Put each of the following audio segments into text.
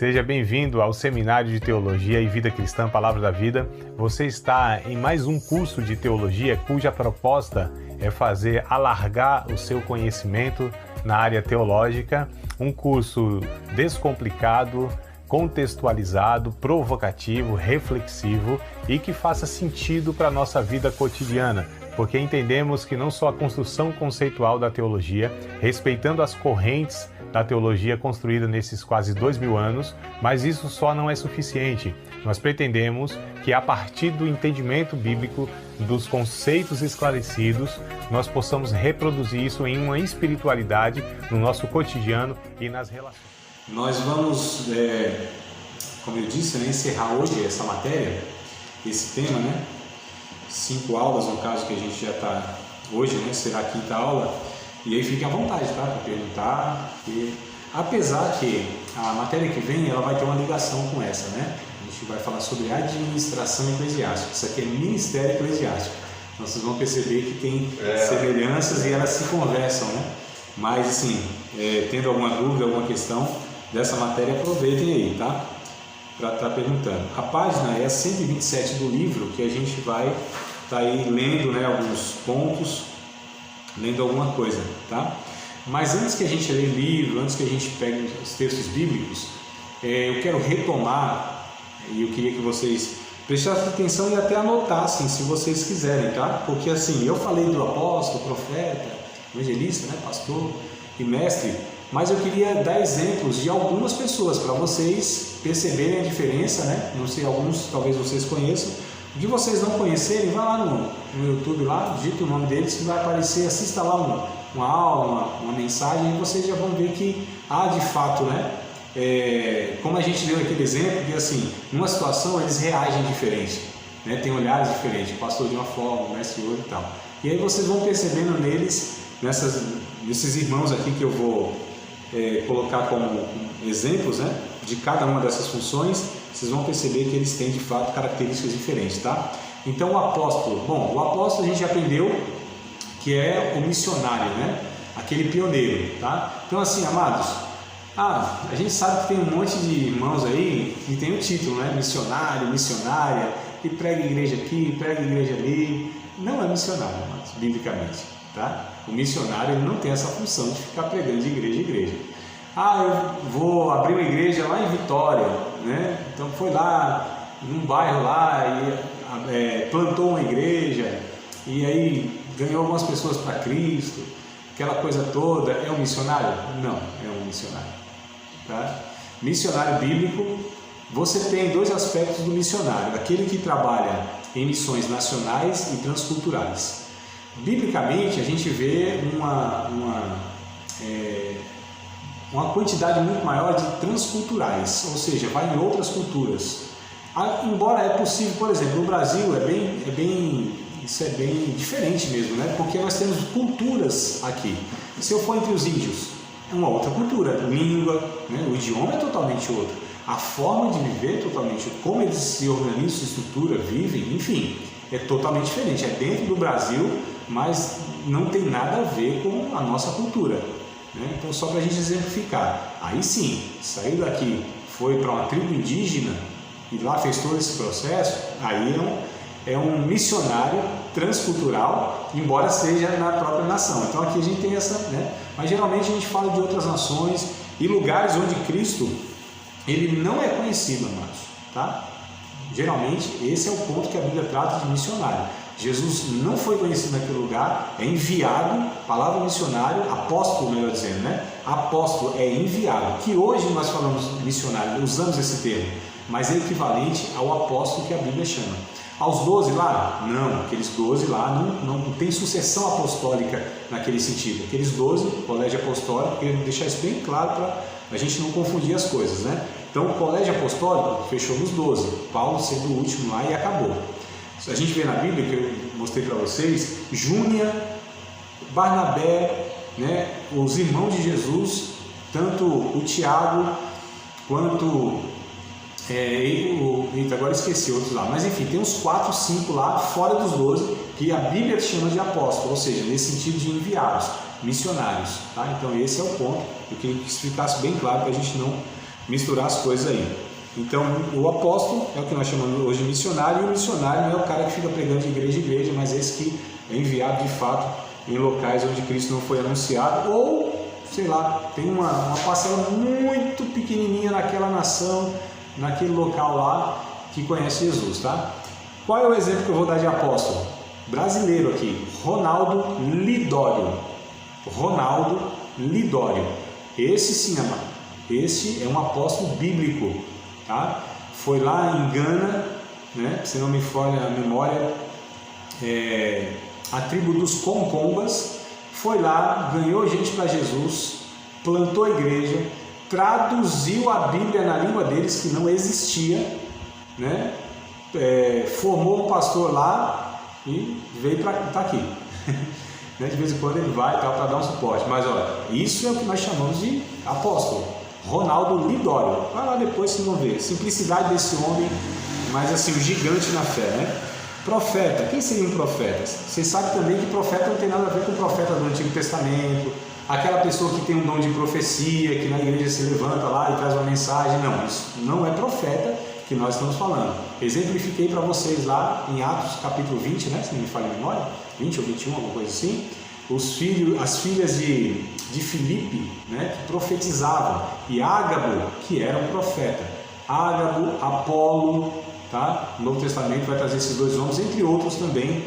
Seja bem-vindo ao Seminário de Teologia e Vida Cristã Palavra da Vida. Você está em mais um curso de teologia cuja proposta é fazer alargar o seu conhecimento na área teológica, um curso descomplicado, contextualizado, provocativo, reflexivo e que faça sentido para a nossa vida cotidiana, porque entendemos que não só a construção conceitual da teologia, respeitando as correntes da teologia construída nesses quase 2000 anos, mas isso só não é suficiente. Nós pretendemos que a partir do entendimento bíblico, dos conceitos esclarecidos, nós possamos reproduzir isso em uma espiritualidade no nosso cotidiano e nas relações. Nós vamos, como eu disse, encerrar hoje essa matéria, esse tema, 5 aulas no caso que a gente já está hoje, será a 5ª aula, e aí fique à vontade, tá, para perguntar, porque apesar que a matéria que vem ela vai ter uma ligação com essa, a gente vai falar sobre administração eclesiástica, isso aqui é ministério eclesiástico, então vocês vão perceber que tem semelhanças e elas se conversam, mas assim, tendo alguma dúvida, alguma questão dessa matéria, aproveitem aí, tá? Para estar perguntando. A página é a 127 do livro, que a gente vai estar aí lendo, alguns pontos, lendo alguma coisa, tá? Mas antes que a gente leia o livro, antes que a gente pegue os textos bíblicos, eu quero retomar, e eu queria que vocês prestassem atenção e até anotassem, se vocês quiserem, tá? Porque assim, eu falei do apóstolo, profeta, evangelista, pastor e mestre, mas eu queria dar exemplos de algumas pessoas para vocês perceberem a diferença, Não sei, alguns talvez vocês conheçam. De vocês não conhecerem, vai lá no YouTube, lá, digita o nome deles que vai aparecer, assista lá uma aula, uma mensagem, e vocês já vão ver que há de fato, como a gente deu aquele exemplo, que assim, numa situação eles reagem diferente, tem olhares diferentes, o pastor de uma forma, o mestre de outra e tal. E aí vocês vão percebendo neles, nesses irmãos aqui que eu vou colocar como exemplos, de cada uma dessas funções, vocês vão perceber que eles têm de fato características diferentes, tá? Então o apóstolo, o apóstolo a gente aprendeu que é o missionário, aquele pioneiro, tá? Então assim, amados, a gente sabe que tem um monte de irmãos aí que tem o título, missionário, missionária, que prega igreja aqui, prega igreja ali. Não é missionário, amados, biblicamente, tá? O missionário ele não tem essa função de ficar pregando de igreja em igreja. Eu vou abrir uma igreja lá em Vitória, Então foi lá, num bairro lá, e plantou uma igreja, e aí ganhou algumas pessoas para Cristo, aquela coisa toda. É um missionário? Não, é um missionário, tá? Missionário bíblico, você tem 2 aspectos do missionário: aquele que trabalha em missões nacionais e transculturais. Biblicamente, a gente vê uma quantidade muito maior de transculturais, ou seja, vai em outras culturas. Embora é possível, por exemplo, no Brasil isso é bem diferente mesmo, porque nós temos culturas aqui. Se eu for entre os índios, é uma outra cultura, língua, o idioma é totalmente outro, a forma de viver é totalmente outra, como eles se organizam, se estruturam, vivem, enfim, é totalmente diferente. É dentro do Brasil, mas não tem nada a ver com a nossa cultura. Então, só para a gente exemplificar, aí sim, saiu daqui, foi para uma tribo indígena e lá fez todo esse processo, aí é um missionário transcultural, embora seja na própria nação. Então aqui a gente tem essa, mas geralmente a gente fala de outras nações e lugares onde Cristo ele não é conhecido, amados, tá? Geralmente esse é o ponto que a Bíblia trata de missionário. Jesus não foi conhecido naquele lugar, é enviado, palavra missionário, apóstolo, melhor dizendo, Apóstolo é enviado, que hoje nós falamos missionário, usamos esse termo, mas é equivalente ao apóstolo que a Bíblia chama. Aos 12 lá? Não, aqueles 12 lá não tem sucessão apostólica naquele sentido. Aqueles 12, colégio apostólico, queria deixar isso bem claro para a gente não confundir as coisas, Então o colégio apostólico fechou nos 12, Paulo sendo o último lá e acabou. A gente vê na Bíblia, que eu mostrei para vocês, Júnia, Barnabé, os irmãos de Jesus, tanto o Tiago quanto agora esqueci outros lá, mas enfim, tem uns 4, 5 lá, fora dos 12, que a Bíblia chama de apóstolos, ou seja, nesse sentido de enviados, missionários, tá? Então esse é o ponto, eu queria que isso ficasse bem claro para a gente não misturar as coisas aí. Então, o apóstolo é o que nós chamamos hoje de missionário, e o missionário não é o cara que fica pregando de igreja em igreja, mas esse que é enviado de fato em locais onde Cristo não foi anunciado, ou, sei lá, tem uma parcela muito pequenininha naquela nação, naquele local lá, que conhece Jesus, tá? Qual é o exemplo que eu vou dar de apóstolo? Brasileiro aqui, Ronaldo Lidório. Ronaldo Lidório. Esse sim, amado. Esse é um apóstolo bíblico, tá? Foi lá em Gana, né? Se não me falha a memória, a tribo dos Concombas, foi lá, ganhou gente para Jesus, plantou a igreja, traduziu a Bíblia na língua deles que não existia, né? Formou um pastor lá e veio para estar aqui. De vez em quando ele vai para dar um suporte, mas olha, isso é o que nós chamamos de apóstolo. Ronaldo Lidório, vai lá depois vocês vão ver, simplicidade desse homem, mas assim, um gigante na fé, né? Profeta, quem seria um profeta? Vocês sabem também que profeta não tem nada a ver com o profeta do Antigo Testamento, aquela pessoa que tem um dom de profecia, que na igreja se levanta lá e traz uma mensagem. Não, isso não é profeta que nós estamos falando. Exemplifiquei para vocês lá em Atos capítulo 20, né? Se não me falha a memória, 20 ou 21, alguma coisa assim. As filhas de Filipe, né, que profetizavam, e Ágabo, que era um profeta. Ágabo, Apolo, tá? O Novo Testamento vai trazer esses dois nomes, entre outros também,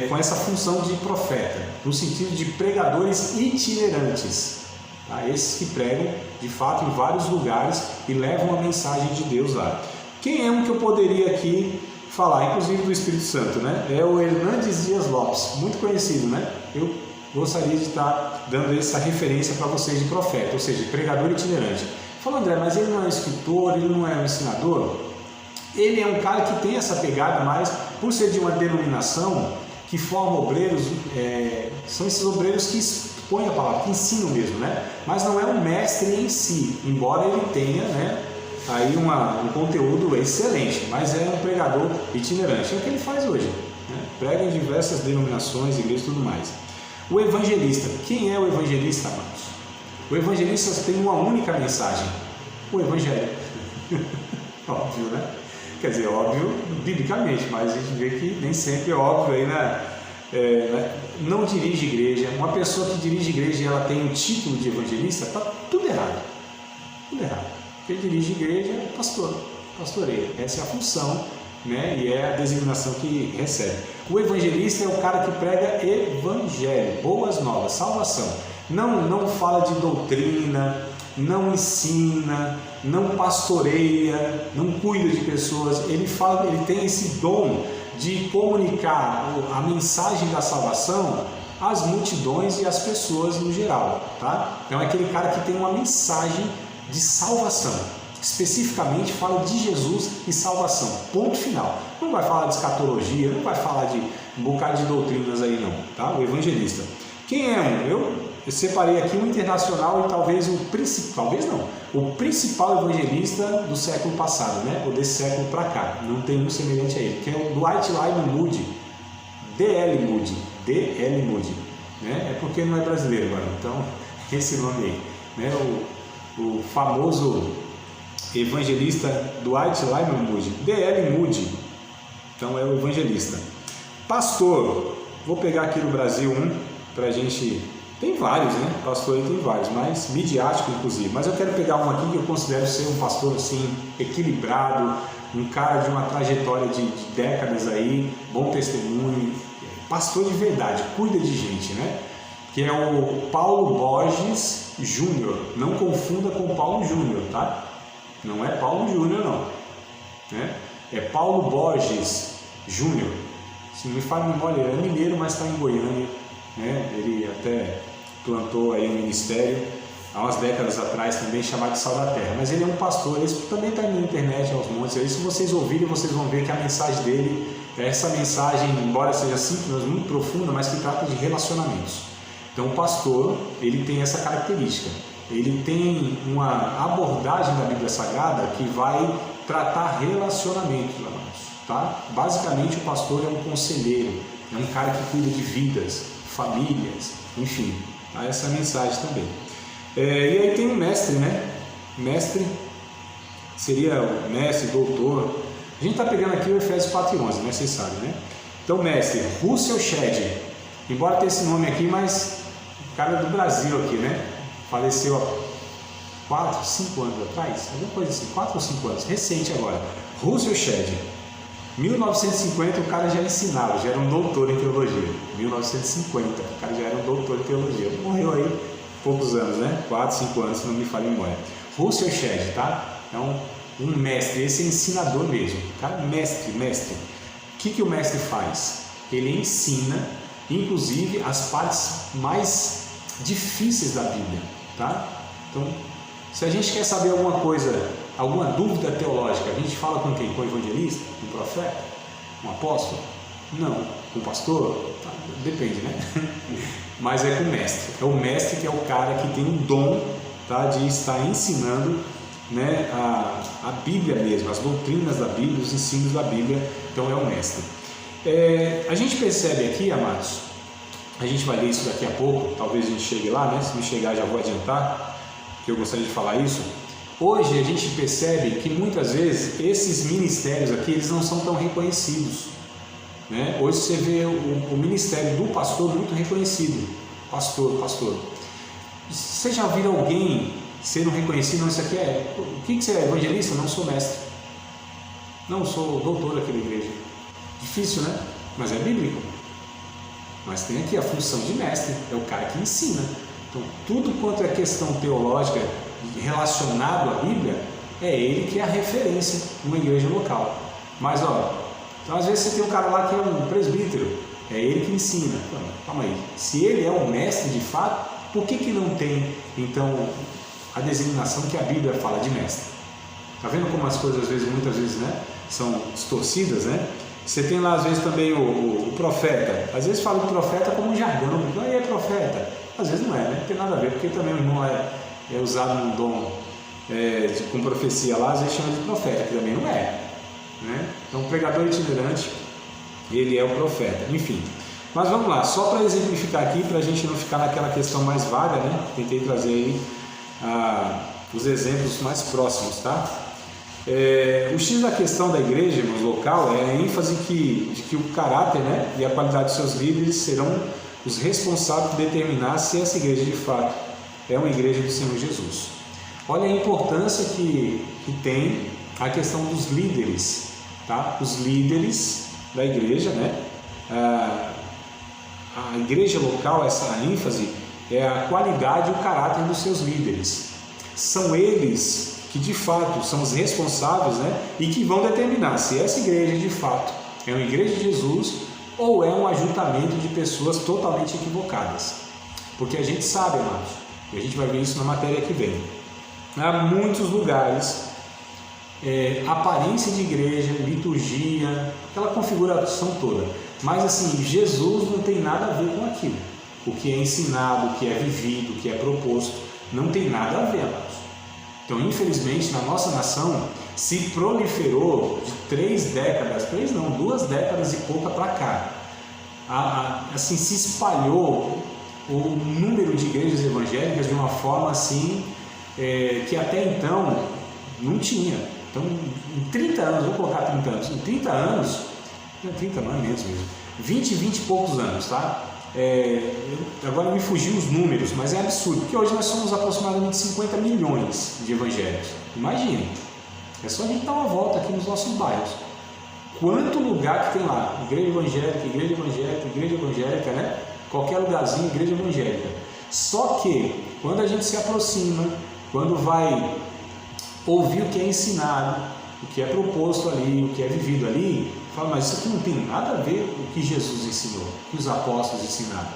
com essa função de profeta, no sentido de pregadores itinerantes, tá? Esses que pregam de fato em vários lugares e levam a mensagem de Deus lá. Quem é um que eu poderia aqui falar, inclusive do Espírito Santo, né? É o Hernandes Dias Lopes, muito conhecido, né? Eu gostaria de estar dando essa referência para vocês de profeta, ou seja, pregador itinerante. Fala, André, mas ele não é um escritor, ele não é um ensinador? Ele é um cara que tem essa pegada, mas por ser de uma denominação que forma obreiros, são esses obreiros que expõem a palavra, que ensinam mesmo, né? Mas não é um mestre em si, embora ele tenha, né, aí um conteúdo excelente, mas é um pregador itinerante. É o que ele faz hoje, né? Prega em diversas denominações, igrejas e tudo mais. O evangelista, quem é o evangelista, amados? O evangelista tem uma única mensagem: o evangelho. Óbvio, né? Quer dizer, óbvio biblicamente, mas a gente vê que nem sempre é óbvio aí, né? Não dirige igreja. Uma pessoa que dirige igreja e ela tem o título de evangelista, está tudo errado. Tudo errado. Quem dirige igreja é pastor, pastoreia. Essa é a função, né? E é a designação que recebe. O evangelista é o cara que prega evangelho, boas novas, salvação. Não fala de doutrina, não ensina, não pastoreia, não cuida de pessoas. Ele tem esse dom de comunicar a mensagem da salvação às multidões e às pessoas no geral, tá? Então é aquele cara que tem uma mensagem de salvação, especificamente fala de Jesus e salvação, ponto final. Não vai falar de escatologia, não vai falar de um bocado de doutrinas aí não, tá? O evangelista. Quem é um? Eu separei aqui um internacional e talvez o principal evangelista do século passado, né? Ou desse século para cá, não tem um semelhante a ele, que é o Dwight Lyman Moody, D.L. Moody, né? É porque não é brasileiro agora, então esse nome aí, né? O famoso evangelista Dwight Lyman Moody, D.L. Moody, então é o evangelista. Pastor, vou pegar aqui no Brasil para a gente, tem vários, né? Pastor aí tem vários, mas midiático inclusive, mas eu quero pegar um aqui que eu considero ser um pastor assim, equilibrado, um cara de uma trajetória de décadas aí, bom testemunho, pastor de verdade, cuida de gente, né? Que é o Paulo Borges Júnior. Não confunda com Paulo Júnior, tá? Não é Paulo Júnior, não. Né? É Paulo Borges Júnior. Se não me falha a memória, ele é mineiro, mas está em Goiânia. Né? Ele até plantou aí um ministério há umas décadas atrás também, chamado de Sal da Terra. Mas ele é um pastor, ele também está na internet aos montes. Aí, se vocês ouvirem, vocês vão ver que a mensagem dele é essa mensagem, embora seja simples, mas muito profunda, mas que trata de relacionamentos. Então o pastor, ele tem essa característica, ele tem uma abordagem da Bíblia Sagrada que vai tratar relacionamentos, amados, tá? Basicamente o pastor é um conselheiro, é um cara que cuida de vidas, famílias, enfim, tá? Essa é a mensagem também. E aí tem o mestre, né? Mestre seria o mestre, doutor. A gente está pegando aqui o Efésios 4:11, né? Vocês sabem, né? Então, mestre, Russell Shedd, embora tenha esse nome aqui, mas o cara é do Brasil aqui, né? Faleceu há 4, 5 anos atrás, alguma coisa assim, 4 ou 5 anos, recente agora. Russell Shedd, 1950 o cara já ensinava, já era um doutor em teologia. 1950, o cara já era um doutor em teologia. Morreu aí poucos anos, né? 4, 5 anos, se não me falha a memória. Russell Shedd, tá? Então, um mestre, esse é ensinador mesmo. Cara, mestre. O que o mestre faz? Ele ensina, inclusive, as partes mais difíceis da Bíblia, tá? Então, se a gente quer saber alguma coisa, alguma dúvida teológica, a gente fala com quem? Com o evangelista? Com o profeta? Com o apóstolo? Não. Com o pastor? Tá, depende, né? Mas é com o mestre. É o mestre que é o cara que tem o dom, tá, de estar ensinando, né, a Bíblia mesmo, as doutrinas da Bíblia, os ensinos da Bíblia. Então é o mestre. A gente percebe aqui, amados, a gente vai ler isso daqui a pouco, talvez a gente chegue lá, né? Se não chegar já vou adiantar, que eu gostaria de falar isso. Hoje a gente percebe que muitas vezes esses ministérios aqui, eles não são tão reconhecidos, né? Hoje você vê o ministério do pastor muito reconhecido, pastor. Você já viu alguém sendo reconhecido? Não, isso aqui é... O que você é, evangelista? Não, sou mestre. Não, sou doutor daquela igreja. Difícil, né? Mas é bíblico. Mas tem aqui a função de mestre, é o cara que ensina. Então, tudo quanto é questão teológica relacionado à Bíblia, é ele que é a referência numa igreja local. Mas, então, às vezes você tem um cara lá que é um presbítero, é ele que ensina. Então, calma aí, se ele é um mestre de fato, por que não tem, então, a designação que a Bíblia fala de mestre? Está vendo como as coisas, muitas vezes, né, são distorcidas, né? Você tem lá, às vezes, também o profeta. Às vezes fala de profeta como um jargão. Aí é profeta. Às vezes não é, né? Não tem nada a ver, porque também o irmão é usado num dom com profecia lá, às vezes chama de profeta, que também não é, né? Então, o pregador itinerante, ele é o profeta. Enfim. Mas vamos lá, só para exemplificar aqui, para a gente não ficar naquela questão mais vaga, né? Tentei trazer aí os exemplos mais próximos, tá? O X da questão da igreja, irmãos, local, é a ênfase de que o caráter, né, e a qualidade dos seus líderes serão os responsáveis por determinar se essa igreja de fato é uma igreja do Senhor Jesus. Olha a importância que tem a questão dos líderes, tá? Os líderes da igreja, né? A igreja local, essa ênfase é a qualidade e o caráter dos seus líderes. São eles que de fato são os responsáveis, né, e que vão determinar se essa igreja de fato é uma igreja de Jesus ou é um ajuntamento de pessoas totalmente equivocadas. Porque a gente sabe, amados, e a gente vai ver isso na matéria que vem, há muitos lugares, aparência de igreja, liturgia, aquela configuração toda, mas assim, Jesus não tem nada a ver com aquilo. O que é ensinado, o que é vivido, o que é proposto, não tem nada a ver, amados. Então, infelizmente, na nossa nação se proliferou de 2 décadas e pouca para cá. Assim, se espalhou o número de igrejas evangélicas de uma forma assim, que até então não tinha. Então, em 30 anos, vou colocar 30 anos, em 30 anos, 30 não é menos mesmo, 20 e poucos anos, tá? Agora me fugiu os números, mas é absurdo, porque hoje nós somos aproximadamente 50 milhões de evangélicos. Imagine, é só a gente dar uma volta aqui nos nossos bairros. Quanto lugar que tem lá? Igreja evangélica, né? Qualquer lugarzinho, igreja evangélica. Só que, quando a gente se aproxima, quando vai ouvir o que é ensinado, o que é proposto ali, o que é vivido ali, fala, mas isso aqui não tem nada a ver com o que Jesus ensinou, o que os apóstolos ensinaram.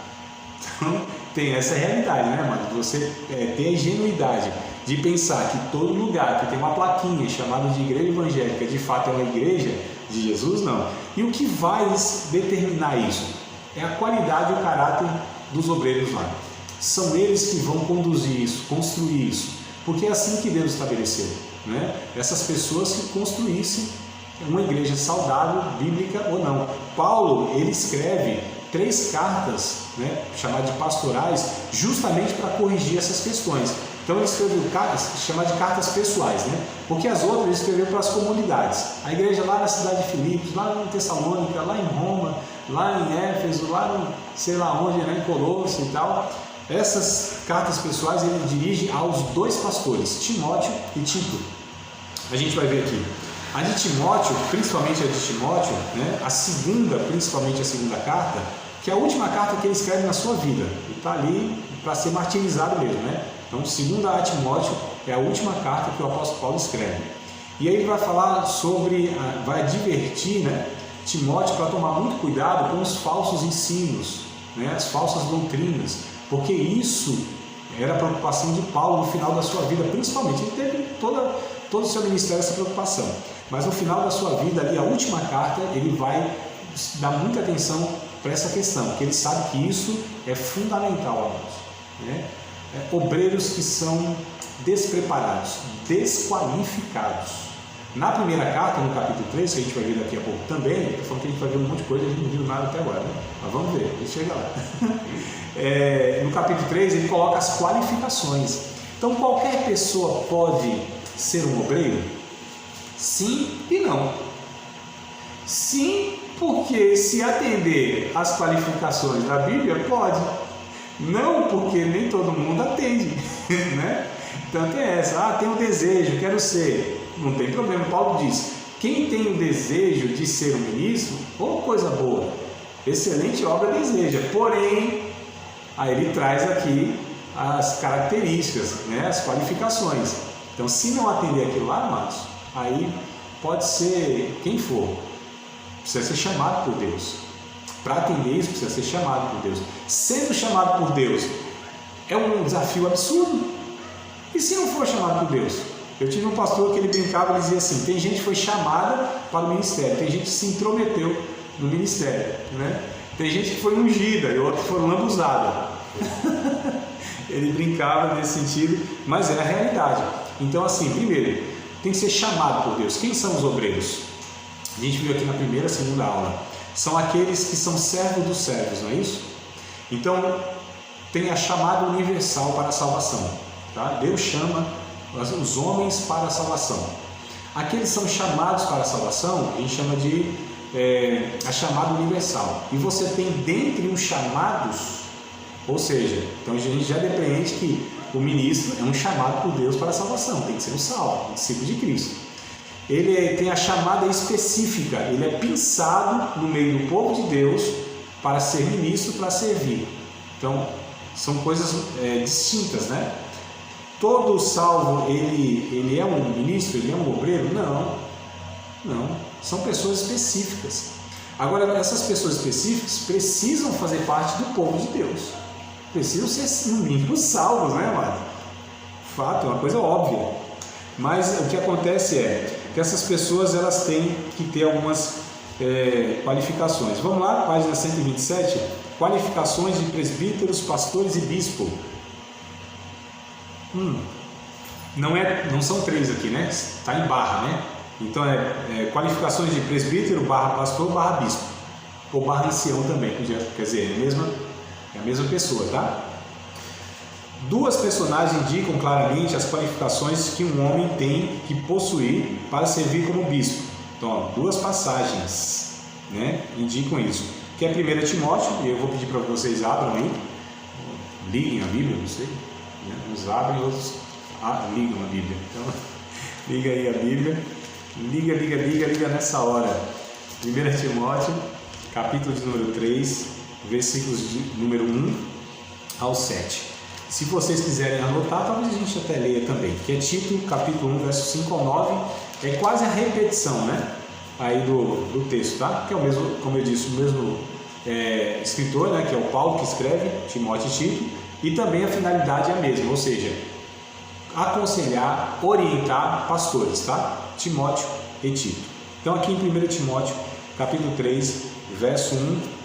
Então, tem essa realidade, né, mano? Você ter a ingenuidade de pensar que todo lugar que tem uma plaquinha chamada de igreja evangélica, de fato é uma igreja de Jesus, não. E o que vai determinar isso? É a qualidade e o caráter dos obreiros lá. São eles que vão conduzir isso, construir isso, porque é assim que Deus estabeleceu, né? Essas pessoas que construíssem uma igreja saudável, bíblica ou não. Paulo, ele escreve 3 cartas, né, chamadas de pastorais, justamente para corrigir essas questões. Então ele escreveu cartas, chama de cartas pessoais, né? Porque as outras ele escreveu para as comunidades. A igreja lá na cidade de Filipos, lá em Tessalônica, lá em Roma, lá em Éfeso, lá em sei lá onde, né? Em Colosso e tal. Essas cartas pessoais ele dirige aos dois pastores, Timóteo e Tito. A gente vai ver aqui. A de Timóteo, principalmente a de Timóteo, né? Principalmente a segunda carta, que é a última carta que ele escreve na sua vida. Ele está ali para ser martirizado mesmo, né? Então, segunda a Timóteo é a última carta que o apóstolo Paulo escreve. E aí ele vai falar vai advertir, né, Timóteo para tomar muito cuidado com os falsos ensinos, né, as falsas doutrinas, porque isso era a preocupação de Paulo no final da sua vida, principalmente. Ele teve todo o seu ministério essa preocupação, mas no final da sua vida, ali, a última carta, ele vai dar muita atenção para essa questão, porque ele sabe que isso é fundamental, amados, né? Obreiros que são despreparados, desqualificados. Na primeira carta, no capítulo 3, que a gente vai ver daqui a pouco também, estou falando que a gente vai ver um monte de coisa, a gente não viu nada até agora, né? Mas vamos ver, a gente chega lá. No capítulo 3, ele coloca as qualificações. Então, qualquer pessoa pode ser um obreiro? Sim e não. Sim, porque se atender às qualificações da Bíblia, pode. Não, porque nem todo mundo atende, né? Então tem essa, tem um desejo, quero ser. Não tem problema, Paulo diz, quem tem o desejo de ser um ministro, coisa boa, excelente obra deseja, porém, aí ele traz aqui as características, né? As qualificações. Então, se não atender aquilo lá, amados, aí pode ser quem for, precisa ser chamado por Deus. Para atender isso, precisa ser chamado por Deus. Sendo chamado por Deus, é um desafio absurdo. E se não for chamado por Deus? Eu tive um pastor que ele brincava e dizia assim, tem gente que foi chamada para o ministério, tem gente que se intrometeu no ministério, né? Tem gente que foi ungida e outros foram lambuzados. Ele brincava nesse sentido, mas é a realidade. Então, assim, primeiro, tem que ser chamado por Deus. Quem são os obreiros? A gente viu aqui na primeira e segunda aula. São aqueles que são servos dos servos, não é isso? Então, tem a chamada universal para a salvação. Tá? Deus chama os homens para a salvação. Aqueles que são chamados para a salvação, a gente chama de a chamada universal. E você tem dentre os chamados, ou seja, então a gente já depreende que o ministro é um chamado por Deus para a salvação, tem que ser um salvo, um discípulo de Cristo. Ele tem a chamada específica, ele é pensado no meio do povo de Deus para ser ministro, para servir. Então, são coisas distintas, né? Todo salvo, ele é um ministro, ele é um obreiro? Não, são pessoas específicas. Agora, essas pessoas específicas precisam fazer parte do povo de Deus, precisam ser, no mínimo, salvos, né, amado? Fato, é uma coisa óbvia. Mas o que acontece é que essas pessoas elas têm que ter algumas qualificações. Vamos lá, página 127, qualificações de presbíteros, pastores e bispo. Não são três aqui, né? Está em barra, né? Então qualificações de presbítero, barra pastor, barra bispo. Ou barra ancião também, quer dizer, é a mesma pessoa, tá? Duas personagens indicam claramente as qualificações que um homem tem que possuir para servir como bispo. Então, duas passagens, né, indicam isso. Que é 1 Timóteo, e eu vou pedir para vocês abram aí, liguem a Bíblia, não sei, né? Uns abrem, outros ligam a Bíblia. Então, liga aí a Bíblia, liga nessa hora. 1 Timóteo, capítulo de número 3, versículos de número 1 ao 7. Se vocês quiserem anotar, talvez a gente até leia também, que é Tito, capítulo 1, verso 5 ao 9, é quase a repetição, né, aí do texto, tá? Que é o mesmo, como eu disse, o mesmo escritor, né, que é o Paulo que escreve, Timóteo e Tito, e também a finalidade é a mesma, ou seja, aconselhar, orientar pastores, tá? Timóteo e Tito. Então aqui em 1 Timóteo, capítulo 3, verso 1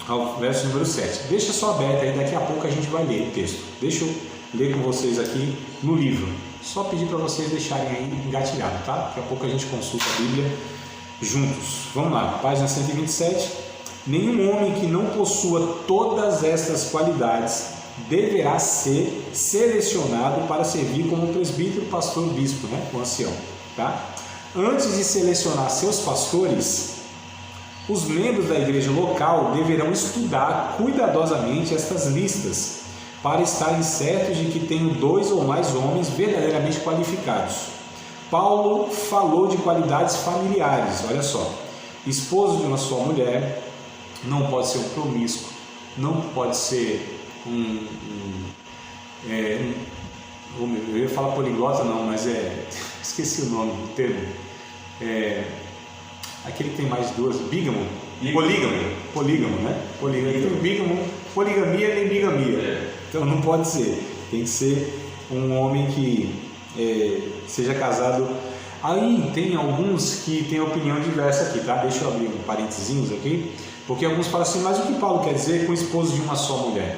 ao verso número 7. Deixa só aberto aí, daqui a pouco a gente vai ler o texto. Deixa eu ler com vocês aqui no livro. Só pedir para vocês deixarem aí engatilhado, tá? Daqui a pouco a gente consulta a Bíblia juntos. Vamos lá, página 127. Nenhum homem que não possua todas estas qualidades deverá ser selecionado para servir como presbítero, pastor, bispo, né? O ancião, tá? Antes de selecionar seus pastores, os membros da igreja local deverão estudar cuidadosamente estas listas para estarem certos de que tenham 2 ou mais homens verdadeiramente qualificados. Paulo falou de qualidades familiares, olha só, esposo de uma só mulher, não pode ser um promíscuo, não pode ser eu ia falar poliglota não, mas esqueci o nome do termo, aquele que tem mais duas, polígamo, né? Poligamia nem bigamia, então não pode ser, tem que ser um homem que seja casado. Aí tem alguns que têm opinião diversa aqui, tá? Deixa eu abrir um parentezinhos aqui, porque alguns falam assim, mas o que Paulo quer dizer com esposo de uma só mulher?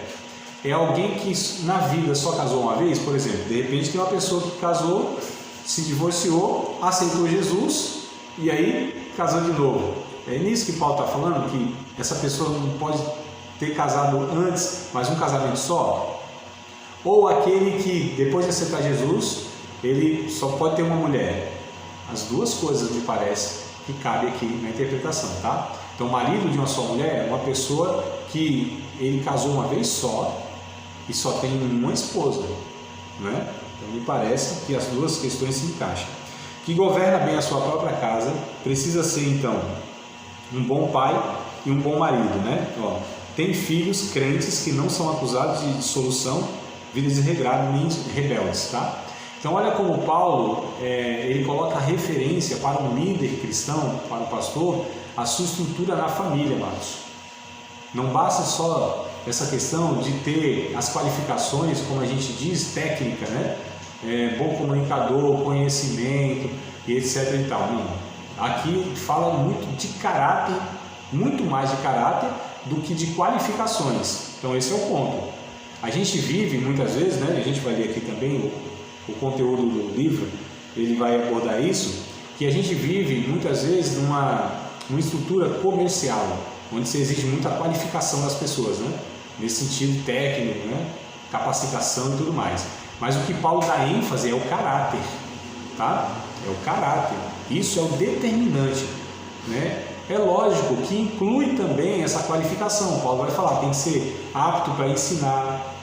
É alguém que na vida só casou uma vez, por exemplo, de repente tem uma pessoa que casou, se divorciou, aceitou Jesus e aí casou de novo. É nisso que Paulo está falando, que essa pessoa não pode ter casado antes, mas um casamento só? Ou aquele que depois de aceitar Jesus, ele só pode ter uma mulher? As duas coisas me parece que cabe aqui na interpretação, tá? Então, marido de uma só mulher é uma pessoa que ele casou uma vez só e só tem uma esposa, né? Então, me parece que as duas questões se encaixam. Que governa bem a sua própria casa, precisa ser, então, um bom pai e um bom marido, né? Ó, tem filhos crentes que não são acusados de dissolução, vida desregrada nem rebeldes, tá? Então, olha como Paulo, ele coloca referência para um líder cristão, para o pastor, a sua estrutura na família, amados. Não basta só essa questão de ter as qualificações, como a gente diz, técnica, né? Bom comunicador, conhecimento e etc e tal. Não. Aqui fala muito de caráter, muito mais de caráter do que de qualificações. Então esse é o ponto. A gente vive muitas vezes, né? A gente vai ler aqui também o conteúdo do livro, ele vai abordar isso, que a gente vive muitas vezes numa estrutura comercial, onde se exige muita qualificação das pessoas, né? Nesse sentido técnico, né? Capacitação e tudo mais. Mas o que Paulo dá ênfase é o caráter, tá? É o caráter. Isso é o determinante, né? É lógico que inclui também essa qualificação. Paulo vai falar, tem que ser apto para ensinar,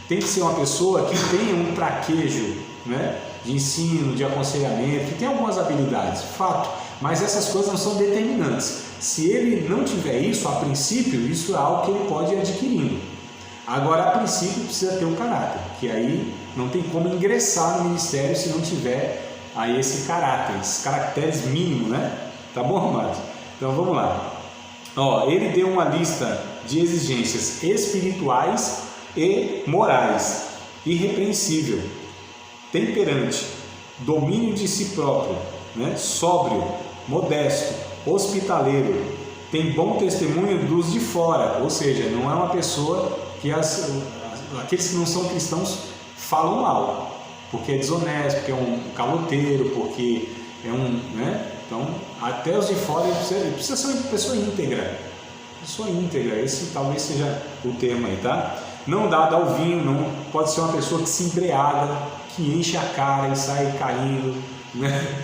tem que ser uma pessoa que tenha um traquejo, né? De ensino, de aconselhamento, que tem algumas habilidades, fato. Mas essas coisas não são determinantes. Se ele não tiver isso, a princípio, isso é algo que ele pode ir adquirindo. Agora, a princípio, precisa ter um caráter, que aí não tem como ingressar no ministério se não tiver aí esse caráter, esses caracteres mínimos, né? Tá bom, amados? Então, vamos lá. Ó, ele deu uma lista de exigências espirituais e morais: irrepreensível, temperante, domínio de si próprio, né? Sóbrio, modesto, hospitaleiro, tem bom testemunho dos de fora, ou seja, não é uma pessoa que aqueles que não são cristãos falam mal, porque é desonesto, porque é um caloteiro, porque é né? Então, até os de fora ele precisa ser uma pessoa íntegra. Pessoa íntegra, esse talvez seja o termo aí, tá? Não dá ao vinho, não pode ser uma pessoa que se embriaga, que enche a cara e sai caindo, né?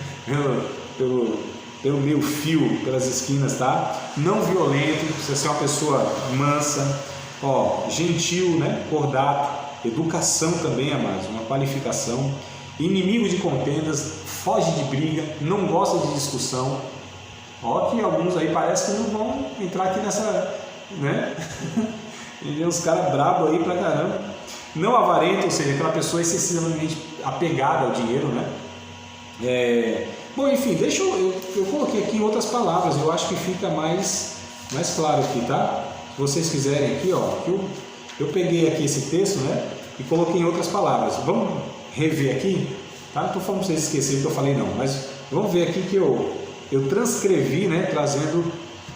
Pelo meio fio, pelas esquinas, tá? Não violento, precisa ser uma pessoa mansa, ó, gentil, né? Cordato, educação também, amados, uma qualificação. Inimigo de contendas, foge de briga, não gosta de discussão. Ó, que alguns aí parece que não vão entrar aqui nessa, né? E os caras brabos aí pra caramba. Não avarento, ou seja, aquela pessoa excessivamente apegada ao dinheiro, né? Bom, enfim, deixa eu coloquei aqui em outras palavras, eu acho que fica mais claro aqui, tá? Se vocês quiserem aqui, ó, eu peguei aqui esse texto, né? E coloquei em outras palavras. Vamos rever aqui, tá? Não estou falando para vocês esquecerem o que eu falei não, mas vamos ver aqui que eu transcrevi, né? Trazendo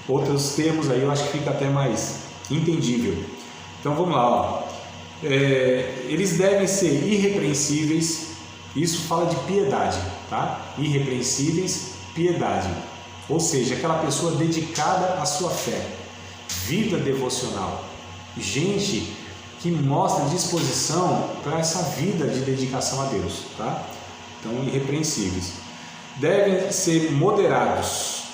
outros termos aí, eu acho que fica até mais entendível. Então vamos lá, ó. Eles devem ser irrepreensíveis. Isso fala de piedade, tá? Irrepreensíveis, piedade. Ou seja, aquela pessoa dedicada à sua fé, vida devocional. Gente que mostra disposição para essa vida de dedicação a Deus, tá? Então, irrepreensíveis. Devem ser moderados,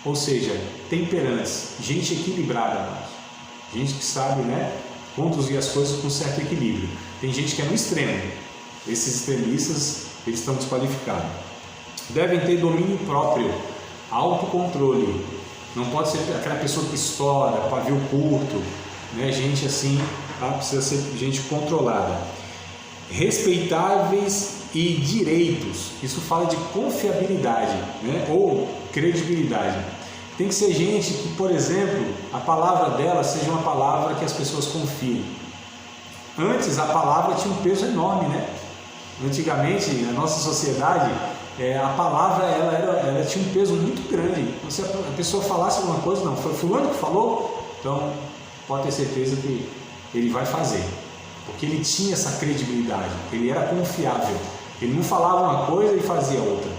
ou seja, temperantes, gente equilibrada, irmãos. Gente que sabe, né, conduzir as coisas com certo equilíbrio. Tem gente que é no extremo. Esses extremistas, eles estão desqualificados. Devem ter domínio próprio, autocontrole. Não pode ser aquela pessoa que estoura, pavio curto, né? Gente assim, tá? Precisa ser gente controlada. Respeitáveis e direitos. Isso fala de confiabilidade, né? Ou credibilidade. Tem que ser gente que, por exemplo, a palavra dela seja uma palavra que as pessoas confiem. Antes a palavra tinha um peso enorme, né? Antigamente, na nossa sociedade, a palavra ela tinha um peso muito grande. Se a pessoa falasse alguma coisa, não, foi fulano que falou, então pode ter certeza que ele vai fazer. Porque ele tinha essa credibilidade, ele era confiável. Ele não falava uma coisa e fazia outra.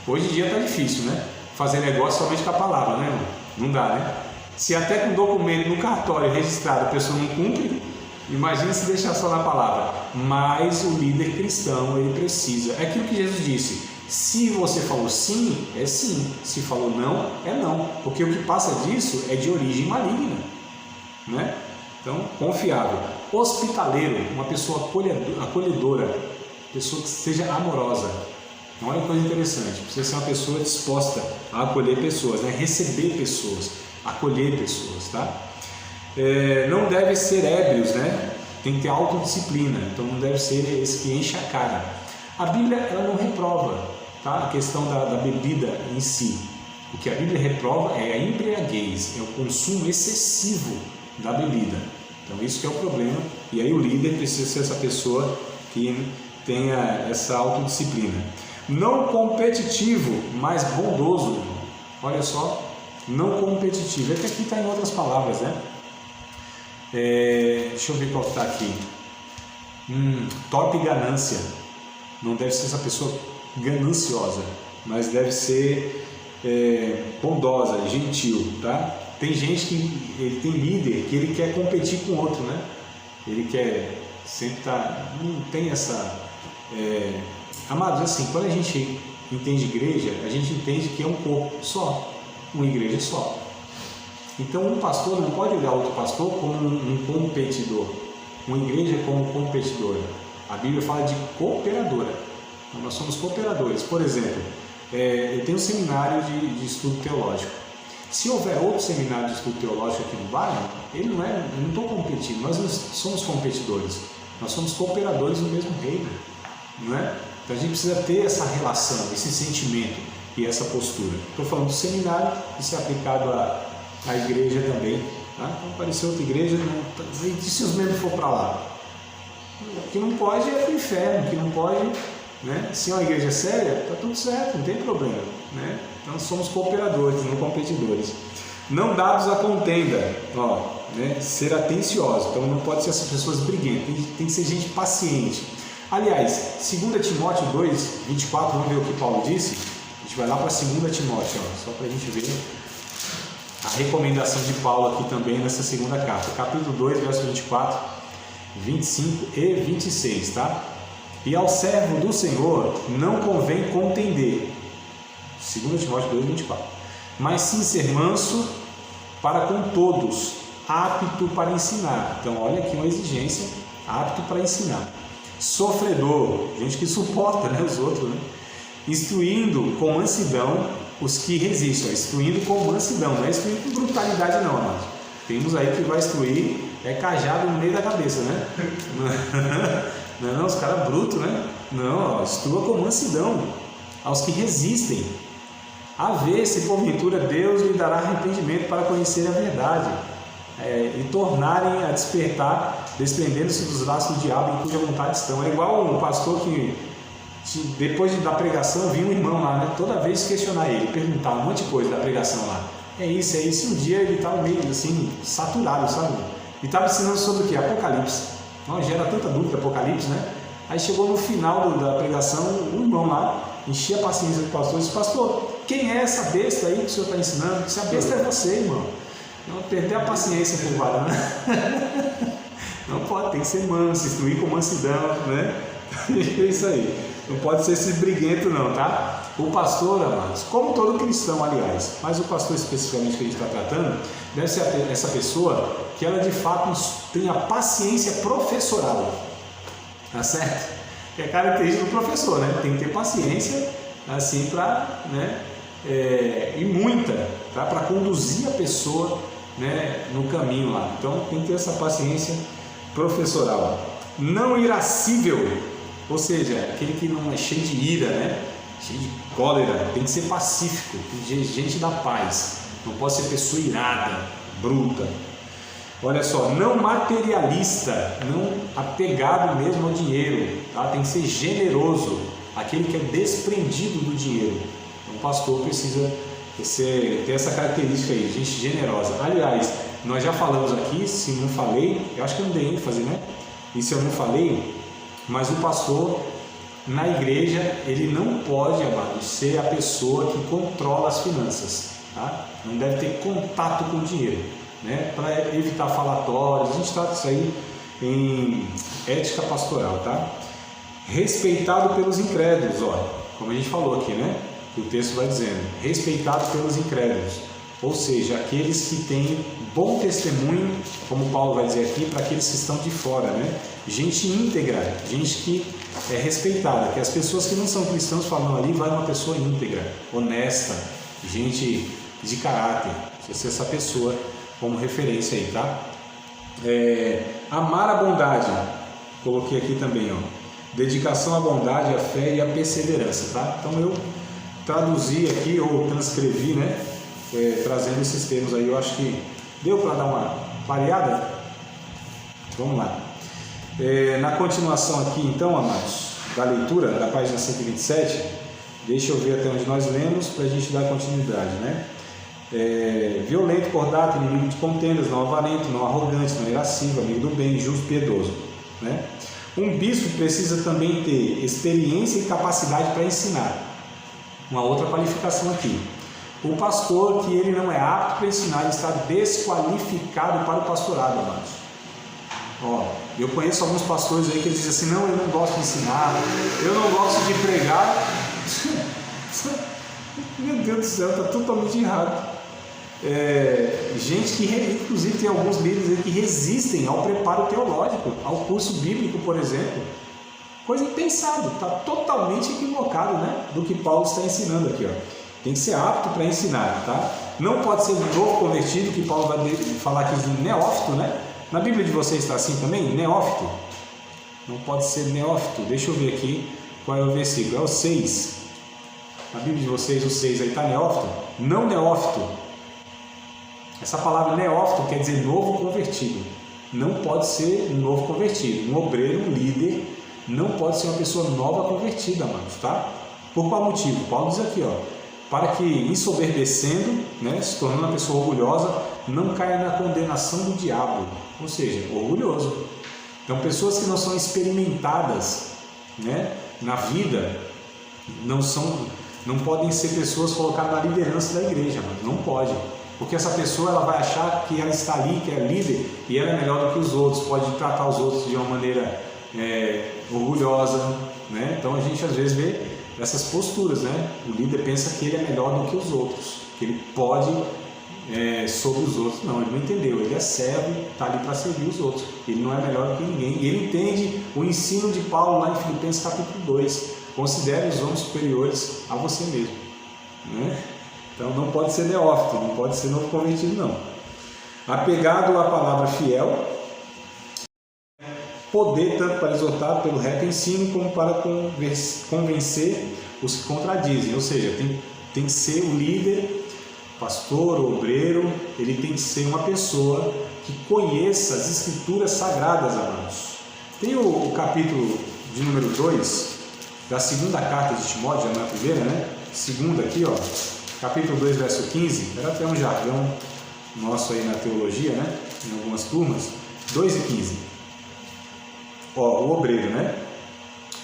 Hoje em dia está difícil, né? Fazer negócio somente com a palavra, né, irmão? Não dá, né? Se até com documento no cartório registrado a pessoa não cumpre, imagina se deixar só na palavra. Mas o líder cristão, ele precisa. É aquilo que Jesus disse: se você falou sim, é sim. Se falou não, é não. Porque o que passa disso é de origem maligna, né? Então, confiável. Hospitaleiro, uma pessoa acolhedora, pessoa que seja amorosa. Olha que coisa interessante, precisa ser uma pessoa disposta a acolher pessoas, né? Receber pessoas, acolher pessoas, tá? Não deve ser ébrios, né? Tem que ter autodisciplina, então não deve ser esse que enche a cara. A Bíblia, ela não reprova, tá? A questão da bebida em si. O que a Bíblia reprova é a embriaguez, é o consumo excessivo da bebida. Então isso que é o problema, e aí o líder precisa ser essa pessoa que tenha essa autodisciplina. Não competitivo, mas bondoso. Olha só, não competitivo. É que aqui está em outras palavras, né? Deixa eu ver qual está aqui. Torpe ganância. Não deve ser essa pessoa gananciosa, mas deve ser bondosa, gentil, tá? Tem gente que ele tem líder que ele quer competir com outro, né? Ele quer sempre estar, não tem essa... Amados, assim, quando a gente entende igreja, a gente entende que é um corpo só, uma igreja só. Então um pastor não pode olhar outro pastor como um competidor, uma igreja como competidora. A Bíblia fala de cooperadora, então nós somos cooperadores. Por exemplo, eu tenho um seminário de estudo teológico. Se houver outro seminário de estudo teológico aqui no bairro, eu não estou competindo, nós não somos competidores, nós somos cooperadores do mesmo reino, não é? Então a gente precisa ter essa relação, esse sentimento e essa postura. Estou falando do seminário, isso é aplicado à igreja também, tá? Então apareceu outra igreja, e se os membros for para lá? O que não pode é para o inferno, o que não pode, né? Se é uma igreja séria, está tudo certo, não tem problema, né? Então somos cooperadores, não competidores. Não dados à contenda, né? Ser atencioso, então não pode ser essas pessoas briguentas, tem que ser gente paciente. Aliás, 2 Timóteo 2, 24, vamos ver o que Paulo disse? A gente vai lá para 2 Timóteo, só para a gente ver a recomendação de Paulo aqui também nessa segunda carta. Capítulo 2, verso 24, 25 e 26, tá? E ao servo do Senhor não convém contender. 2 Timóteo 2, 24. Mas sim ser manso para com todos, apto para ensinar. Então, olha aqui uma exigência, apto para ensinar. Sofredor, gente que suporta, né, os outros, né? Instruindo com mansidão os que resistem. Instruindo com mansidão, não é instruindo com brutalidade não, amados. Temos aí que vai instruir, cajado no meio da cabeça, né? Não, os caras brutos, né? Não, instrua com mansidão aos que resistem, a ver se porventura Deus lhe dará arrependimento para conhecer a verdade, e tornarem a despertar, desprendendo-se dos laços do diabo em cuja vontade estão. É igual um pastor que, depois da pregação, vinha um irmão lá, né? Toda vez questionar ele, perguntar um monte de coisa da pregação lá. É isso. Um dia ele estava meio assim, saturado, sabe? E estava ensinando sobre o que? Apocalipse. Não, gera tanta dúvida, Apocalipse, né? Aí chegou no final da pregação, um irmão lá, enchia a paciência do pastor e disse: pastor, quem é essa besta aí que o senhor está ensinando? Se a besta é você, irmão. Não perder a paciência com o varão. Não pode, tem que ser manso, instruir com mansidão, né? É isso aí. Não pode ser esse briguento não, tá? O pastor, amados, como todo cristão, aliás, mas o pastor especificamente que a gente está tratando, deve ser essa pessoa que ela de fato tenha paciência professoral, tá certo? Que é característica do professor, né? Tem que ter paciência, assim, para, né? E muita, tá? Para conduzir a pessoa, né, no caminho lá. Então tem que ter essa paciência professoral. Não irascível, ou seja, aquele que não é cheio de ira, né? Cheio de cólera, tem que ser pacífico, gente da paz, não pode ser pessoa irada, bruta. Olha só, não materialista, não apegado mesmo ao dinheiro, tá? Tem que ser generoso, aquele que é desprendido do dinheiro. Então, o pastor precisa ter essa característica aí, gente generosa. Aliás, nós já falamos aqui, se não falei, eu acho que eu não dei ênfase, né? E se eu não falei, mas o pastor na igreja, ele não pode, amado, ser a pessoa que controla as finanças, tá? Não deve ter contato com o dinheiro, né? Para evitar falatórios. A gente trata isso aí em ética pastoral, tá? Respeitado pelos incrédulos, ó, como a gente falou aqui, né? Que o texto vai dizendo, respeitado pelos incrédulos, ou seja, aqueles que têm bom testemunho, como Paulo vai dizer aqui, para aqueles que estão de fora, né? Gente íntegra, gente que é respeitada, que as pessoas que não são cristãos falam ali, vai uma pessoa íntegra, honesta, gente de caráter, precisa ser essa pessoa como referência aí, tá? Amar a bondade, coloquei aqui também, ó, dedicação à bondade, à fé e à perseverança, tá? Então eu traduzi aqui, ou transcrevi, né, trazendo esses termos aí, eu acho que deu para dar uma variada? Vamos lá. Na continuação aqui, então, amados, da leitura da página 127, deixa eu ver até onde nós lemos para a gente dar continuidade, né? Violento, cordato, inimigo de contendas, não avarento, não arrogante, não irascível, amigo do bem, justo, piedoso, né? Um bispo precisa também ter experiência e capacidade para ensinar. Uma outra qualificação aqui. O pastor que ele não é apto para ensinar, ele está desqualificado para o pastorado, amados. Ó, eu conheço alguns pastores aí que dizem assim, não, eu não gosto de ensinar, eu não gosto de pregar. Meu Deus do céu, está totalmente errado. Gente que, inclusive, tem alguns líderes aí que resistem ao preparo teológico, ao curso bíblico, por exemplo. Coisa impensada, está totalmente equivocado, né, do que Paulo está ensinando aqui, ó. Tem que ser apto para ensinar, tá? Não pode ser novo convertido, que Paulo vai falar aqui de neófito, né? Na Bíblia de vocês está assim também? Neófito. Não pode ser neófito. Deixa eu ver aqui qual é o versículo. É o 6. Na Bíblia de vocês, o 6 aí está neófito? Não neófito. Essa palavra neófito quer dizer novo convertido. Não pode ser um novo convertido. Um obreiro, um líder, não pode ser uma pessoa nova convertida, amados, tá? Por qual motivo? Paulo diz aqui, ó, para que, ensoberbecendo, né, se tornando uma pessoa orgulhosa, não caia na condenação do diabo, ou seja, orgulhoso. Então, pessoas que não são experimentadas, né, na vida, não podem ser pessoas colocadas na liderança da igreja, mas não pode, porque essa pessoa ela vai achar que ela está ali, que é líder, e ela é melhor do que os outros, pode tratar os outros de uma maneira orgulhosa, né? Então a gente às vezes vê essas posturas, né? O líder pensa que ele é melhor do que os outros, que ele pode sobre os outros. Não, ele não entendeu, ele é servo, está ali para servir os outros, ele não é melhor do que ninguém. E ele entende o ensino de Paulo lá em Filipenses capítulo 2, considere os homens superiores a você mesmo, né? Então não pode ser neófito, não pode ser novo convertido, não. Apegado à palavra fiel, poder tanto para exortar pelo reto ensino como para convencer os que contradizem, ou seja, tem que ser o líder, pastor, obreiro, ele tem que ser uma pessoa que conheça as escrituras sagradas, amados. Tem o capítulo de número 2 da segunda carta de Timóteo, já não é a primeira, né? Segunda aqui, ó, capítulo 2, verso 15, era até um jargão nosso aí na teologia, né? Em algumas turmas, 2 e 15. Ó, o obreiro, né?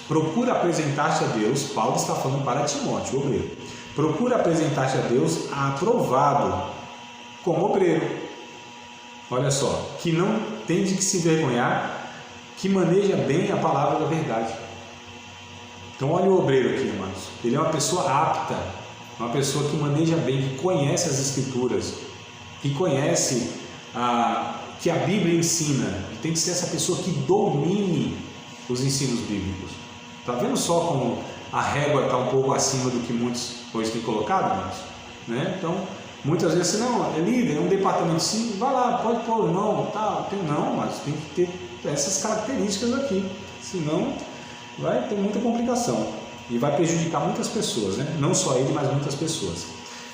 Procura apresentar-te a Deus, Paulo está falando para Timóteo, o obreiro. Procura apresentar-te a Deus aprovado como obreiro. olha só, que não tem de que se vergonhar, que maneja bem a palavra da verdade. Então olha o obreiro aqui, irmãos. Ele é uma pessoa apta, uma pessoa que maneja bem, que conhece as Escrituras, que conhece que a Bíblia ensina. Ele tem que ser essa pessoa que domine os ensinos bíblicos. Está vendo só como a régua está um pouco acima do que muitos hoje têm colocado, irmãos? Né? Então, muitas vezes você não é líder, é um departamento simples, vai lá, pode pôr não, tá, não, mas tem que ter essas características aqui, senão vai ter muita complicação e vai prejudicar muitas pessoas, né? Não só ele, mas muitas pessoas.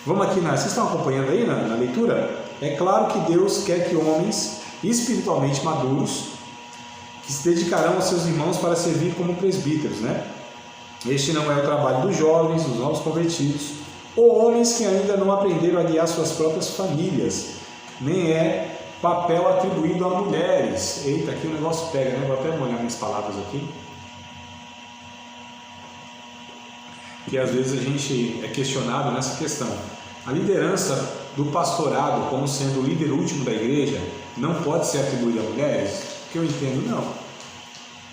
Vamos aqui, vocês estão acompanhando aí na leitura? É claro que Deus quer que homens espiritualmente maduros, que se dedicarão aos seus irmãos para servir como presbíteros, né? Este não é o trabalho dos jovens, dos novos convertidos, ou homens que ainda não aprenderam a guiar suas próprias famílias, nem é papel atribuído a mulheres. Eita, aqui o negócio pega, né? Vou até molhar minhas palavras aqui. Que às vezes a gente é questionado nessa questão. A liderança do pastorado, como sendo o líder último da igreja, não pode ser atribuída a mulheres? Que eu entendo, não.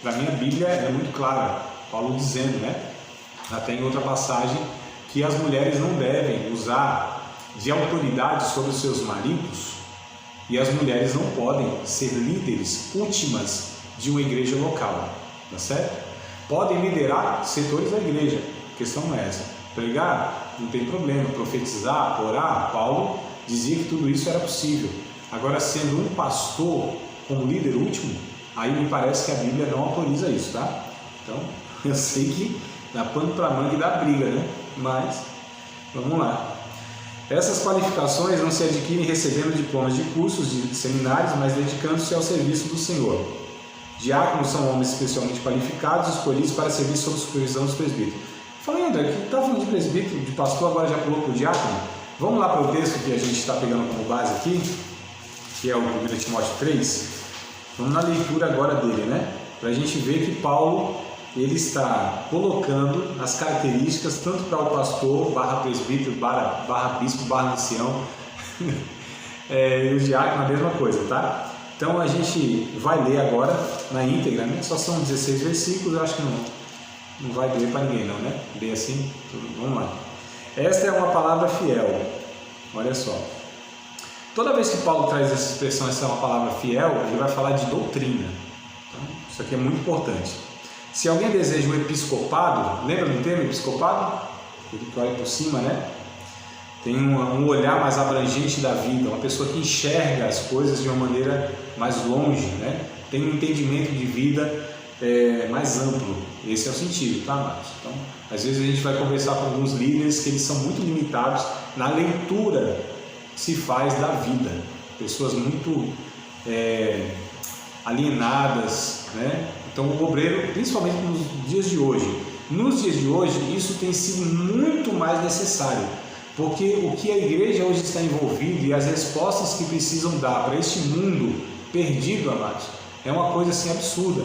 Para mim a Bíblia é muito clara, Paulo dizendo, né? Até em outra passagem, que as mulheres não devem usar de autoridade sobre os seus maridos, e as mulheres não podem ser líderes últimas de uma igreja local, tá certo? Podem liderar setores da igreja, a questão não é essa. Pregar, não tem problema, profetizar, orar, Paulo dizia que tudo isso era possível. Agora, sendo um pastor como líder último, aí me parece que a Bíblia não autoriza isso, tá? Então, eu sei que dá pano para manga e dá briga, né? Mas, vamos lá. Essas qualificações não se adquirem recebendo diplomas de cursos, de seminários, mas dedicando-se ao serviço do Senhor. Diáconos são homens especialmente qualificados, escolhidos para servir sob supervisão dos presbíteros. Falei, André, que estava falando de presbítero, de pastor, agora já pulou para o diácono. Vamos lá para o texto que a gente está pegando como base aqui, que é o 1 Timóteo 3. Vamos na leitura agora dele, né? Para a gente ver que Paulo, ele está colocando as características tanto para o pastor, barra presbítero, barra bispo, barra ancião, e o diácono a mesma coisa, tá? Então a gente vai ler agora na íntegra, né? Só são 16 versículos, eu acho que não vai doer para ninguém não, né? Bem assim, vamos lá. Esta é uma palavra fiel, olha só. Toda vez que Paulo traz essa expressão, essa é uma palavra fiel, ele vai falar de doutrina. Então, isso aqui é muito importante. Se alguém deseja um episcopado, lembra do termo episcopado? Ele que olha por cima, né? Tem um olhar mais abrangente da vida, uma pessoa que enxerga as coisas de uma maneira mais longe, né? Tem um entendimento de vida mais amplo. Esse é o sentido, tá, Marcos? Então, às vezes a gente vai conversar com alguns líderes que eles são muito limitados na leitura que se faz da vida. Pessoas muito alienadas, né? Então o obreiro, principalmente nos dias de hoje, isso tem sido muito mais necessário, porque o que a igreja hoje está envolvida e as respostas que precisam dar para este mundo perdido, amados, é uma coisa assim absurda.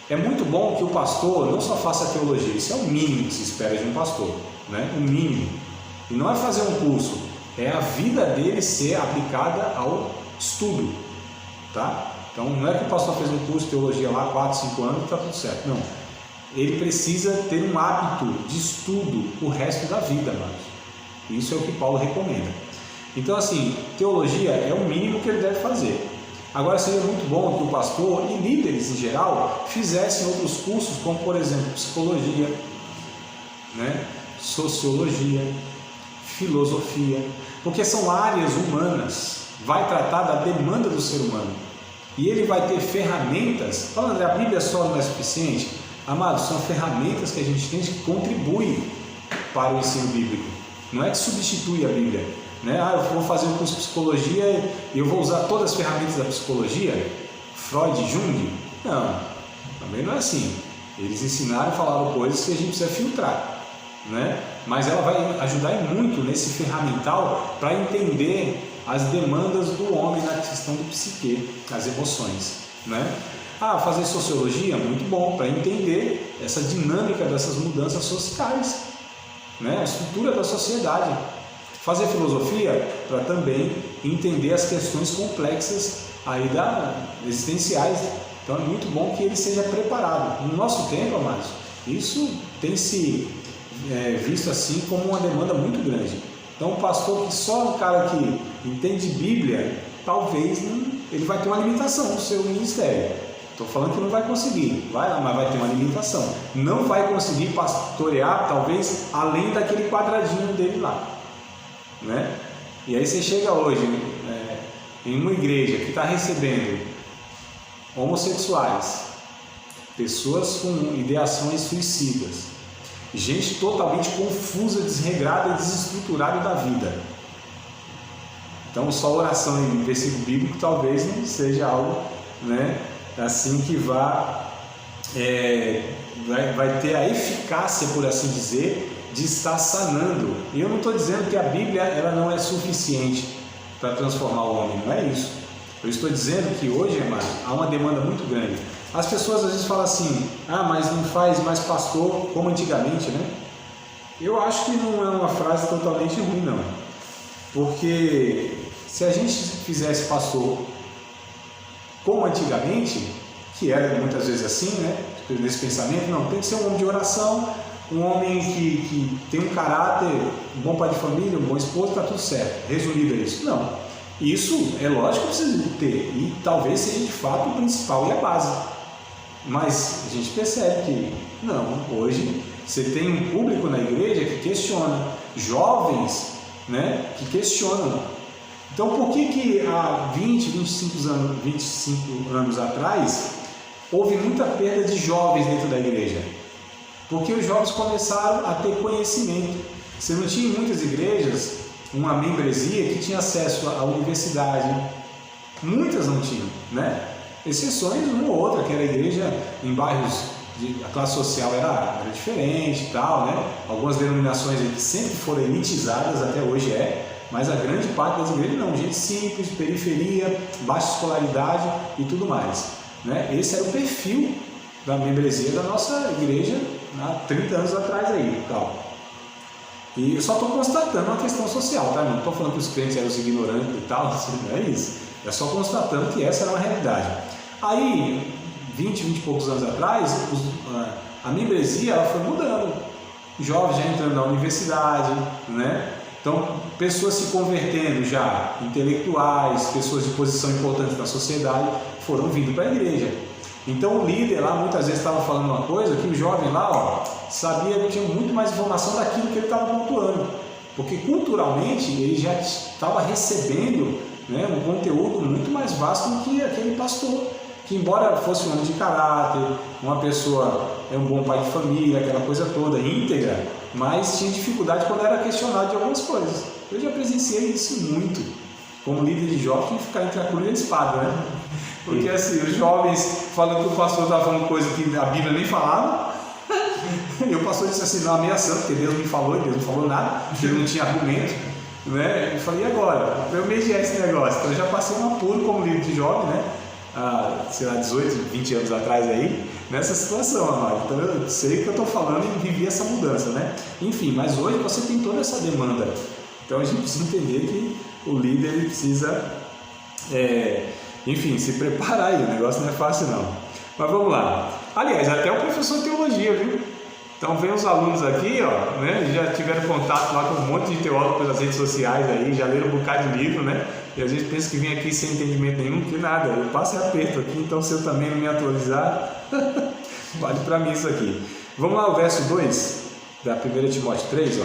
É muito bom que o pastor não só faça teologia, isso é o mínimo que se espera de um pastor, né? O mínimo. E não é fazer um curso, é a vida dele ser aplicada ao estudo, tá? Então não é que o pastor fez um curso de teologia lá 4, 5 anos e está tudo certo, não. Ele precisa ter um hábito de estudo o resto da vida, amados. Isso é o que Paulo recomenda. Então assim, teologia é o mínimo que ele deve fazer. Agora seria muito bom que o pastor e líderes em geral fizessem outros cursos, como por exemplo psicologia, né? Sociologia, filosofia, porque são áreas humanas, vai tratar da demanda do ser humano. E ele vai ter ferramentas. Fala, André, a Bíblia só não é suficiente? Amados, são ferramentas que a gente tem que contribuem para o ensino bíblico. Não é que substitui a Bíblia, né? Eu vou fazer um curso de psicologia e eu vou usar todas as ferramentas da psicologia, Freud, Jung? Não, também não é assim. Eles ensinaram e falaram coisas que a gente precisa filtrar, né? Mas ela vai ajudar muito nesse ferramental para entender as demandas do homem na questão do psique, as emoções, né? Fazer sociologia, muito bom, para entender essa dinâmica dessas mudanças sociais, né? A estrutura da sociedade. Fazer filosofia, para também entender as questões complexas aí existenciais. Então é muito bom que ele seja preparado. No nosso tempo, amados, isso tem se visto assim como uma demanda muito grande. Então o pastor que só um cara que entende Bíblia, talvez ele vai ter uma limitação no seu ministério. Estou falando que não vai conseguir, vai lá, mas vai ter uma limitação. Não vai conseguir pastorear, talvez, além daquele quadradinho dele lá, né? E aí você chega hoje em uma igreja que está recebendo homossexuais, pessoas com ideações suicidas, gente totalmente confusa, desregrada e desestruturada da vida. Então só oração em versículo bíblico talvez não seja algo, né, assim que vai ter a eficácia, por assim dizer, de estar sanando. E eu não estou dizendo que a Bíblia ela não é suficiente para transformar o homem, não é isso. Eu estou dizendo que hoje, amado, há uma demanda muito grande. As pessoas às vezes falam assim, mas não faz mais pastor como antigamente, né? Eu acho que não é uma frase totalmente ruim, não. Porque se a gente fizesse pastor como antigamente, que era muitas vezes assim, né? Nesse pensamento, não, tem que ser um homem de oração, um homem que tem um caráter, um bom pai de família, um bom esposo, está tudo certo. Resumido é isso. Não. Isso é lógico que precisa ter, e talvez seja de fato o principal e a base. Mas a gente percebe que não, hoje você tem um público na igreja que questiona, jovens, né, que questionam. Então por que há 25 anos atrás houve muita perda de jovens dentro da igreja? Porque os jovens começaram a ter conhecimento. Você não tinha em muitas igrejas uma membresia que tinha acesso à universidade. Muitas não tinham, né? Exceções uma ou outra, que era igreja em bairros a classe social era diferente e tal, né? Algumas denominações que sempre foram elitizadas, até hoje mas a grande parte das igrejas não, gente simples, periferia, baixa escolaridade e tudo mais, né? Esse era o perfil da membresia da nossa igreja há 30 anos atrás aí, tal. E eu só estou constatando uma questão social, tá? Não estou falando que os crentes eram os ignorantes e tal, não é isso. É só constatando que essa era uma realidade. Aí, 20 e poucos anos atrás, a membresia ela foi mudando. Jovens já entrando na universidade, né? Então, pessoas se convertendo já, intelectuais, pessoas de posição importante na sociedade, foram vindo para a igreja. Então, o líder lá muitas vezes estava falando uma coisa que o jovem lá, sabia que tinha muito mais informação daquilo que ele estava pontuando. Porque culturalmente ele já estava recebendo, né, um conteúdo muito mais vasto do que aquele pastor, que embora fosse um homem de caráter, uma pessoa, um bom pai de família, aquela coisa toda, íntegra, mas tinha dificuldade quando era questionado de algumas coisas. Eu já presenciei isso muito, como líder de jovens, tinha que ficar entre a cruz e a espada, né? Porque assim, os jovens falando que o pastor estava falando coisa que a Bíblia nem falava, e o pastor disse assim, não, ameaçando, porque Deus me falou, e Deus não falou nada, ele não tinha argumento, né? Eu falei, e agora? Eu mediar esse negócio. Então eu já passei um apuro como líder de jovem, né? Sei lá, 18, 20 anos atrás aí, nessa situação, amado. Então eu sei o que eu estou falando e vivi essa mudança, né? Enfim, mas hoje você tem toda essa demanda. Então a gente precisa entender que o líder ele precisa, enfim, se preparar aí. O negócio não é fácil não. Mas vamos lá. Aliás, até o professor de teologia, viu? Então vem os alunos aqui, né? Já tiveram contato lá com um monte de teólogos pelas redes sociais aí, já leram um bocado de livro, né? E a gente pensa que vem aqui sem entendimento nenhum, que nada, eu passo e aperto aqui, então se eu também não me atualizar, vale para mim isso aqui. Vamos lá, o verso 2 da 1 Timóteo 3,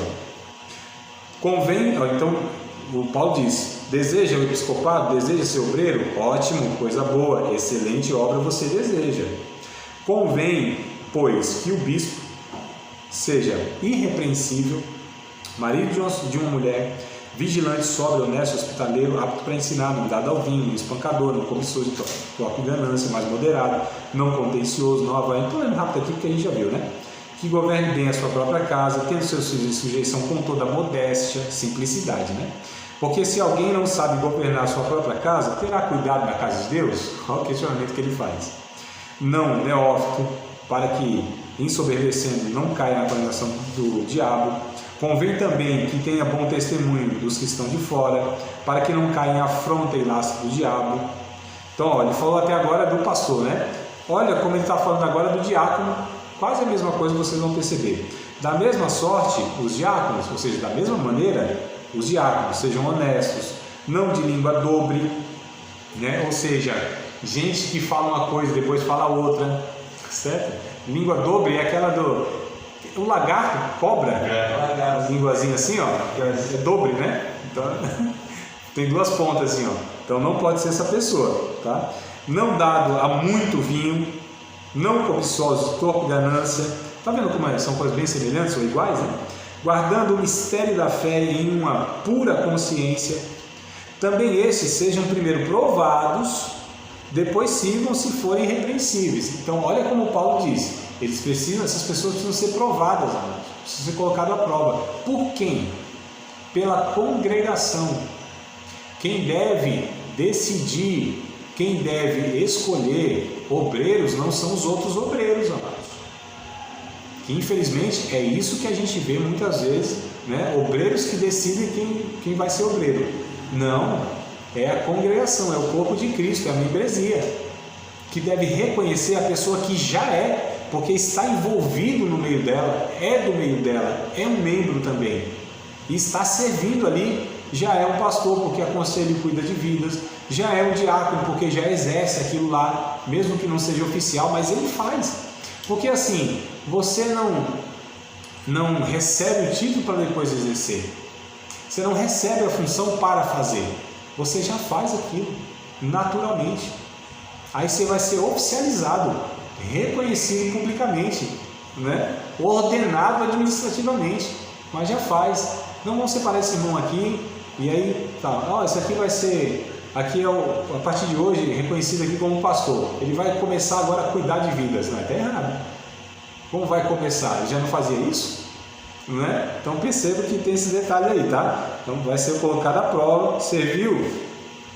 Convém, então o Paulo diz, deseja o episcopado, deseja ser obreiro? Ótimo, coisa boa, excelente obra você deseja. Convém, pois, que o bispo seja irrepreensível, marido de uma mulher, vigilante, sóbrio, honesto, hospitaleiro, apto para ensinar, não dado ao vinho, não espancador, não cobiçoso de própria ganância, mais moderado, não contencioso, não avarento. Então lembra rápido aqui porque a gente já viu, né? Que governe bem a sua própria casa, tendo seus filhos em sujeição com toda modéstia, simplicidade, né? Porque se alguém não sabe governar a sua própria casa, terá cuidado na casa de Deus? Olha o questionamento que ele faz. Não, neófito, para que, ensoberbecendo, não caia na condenação do diabo, Convém também que tenha bom testemunho dos que estão de fora, para que não caia em afronta e laço do diabo. Então, ó, ele falou até agora do pastor, né? Olha como ele está falando agora do diácono, quase a mesma coisa vocês vão perceber. Da mesma sorte, os diáconos, ou seja, da mesma maneira, os diáconos sejam honestos, não de língua dobre, né? Ou seja, gente que fala uma coisa e depois fala outra, certo? Língua dobre é aquela do... O lagarto, cobra, a linguazinha assim, ó, é dobre, né? Então, tem duas pontas assim, ó. Então não pode ser essa pessoa, tá? Não dado a muito vinho, não cobiçosos, torpe ganância. Tá vendo como são coisas bem semelhantes ou iguais, né? Guardando o mistério da fé em uma pura consciência. Também esses sejam primeiro provados, depois sigam se forem irrepreensíveis. Então olha como Paulo diz. Essas pessoas precisam ser provadas, amados, precisam ser colocadas à prova. Por quem? Pela congregação. Quem deve decidir, quem deve escolher obreiros não são os outros obreiros, amados. Que infelizmente é isso que a gente vê muitas vezes, né? Obreiros que decidem quem vai ser obreiro. Não, é a congregação, é o corpo de Cristo, é a membresia, que deve reconhecer a pessoa que já é, porque está envolvido no meio dela, é do meio dela, é um membro também, e está servindo ali, já é um pastor porque aconselha e cuida de vidas, já é um diácono porque já exerce aquilo lá, mesmo que não seja oficial, mas ele faz, porque assim, você não recebe o título para depois exercer, você não recebe a função para fazer, você já faz aquilo, naturalmente, aí você vai ser oficializado, reconhecido publicamente, né? Ordenado administrativamente, mas já faz. Não vamos separar esse irmão aqui e aí tá, esse aqui vai ser, aqui é a partir de hoje reconhecido aqui como pastor, ele vai começar agora a cuidar de vidas, não é? Está errado. Como vai começar? Ele já não fazia isso? Não é? Então perceba que tem esse detalhe aí, tá? Então vai ser colocado à prova. Serviu?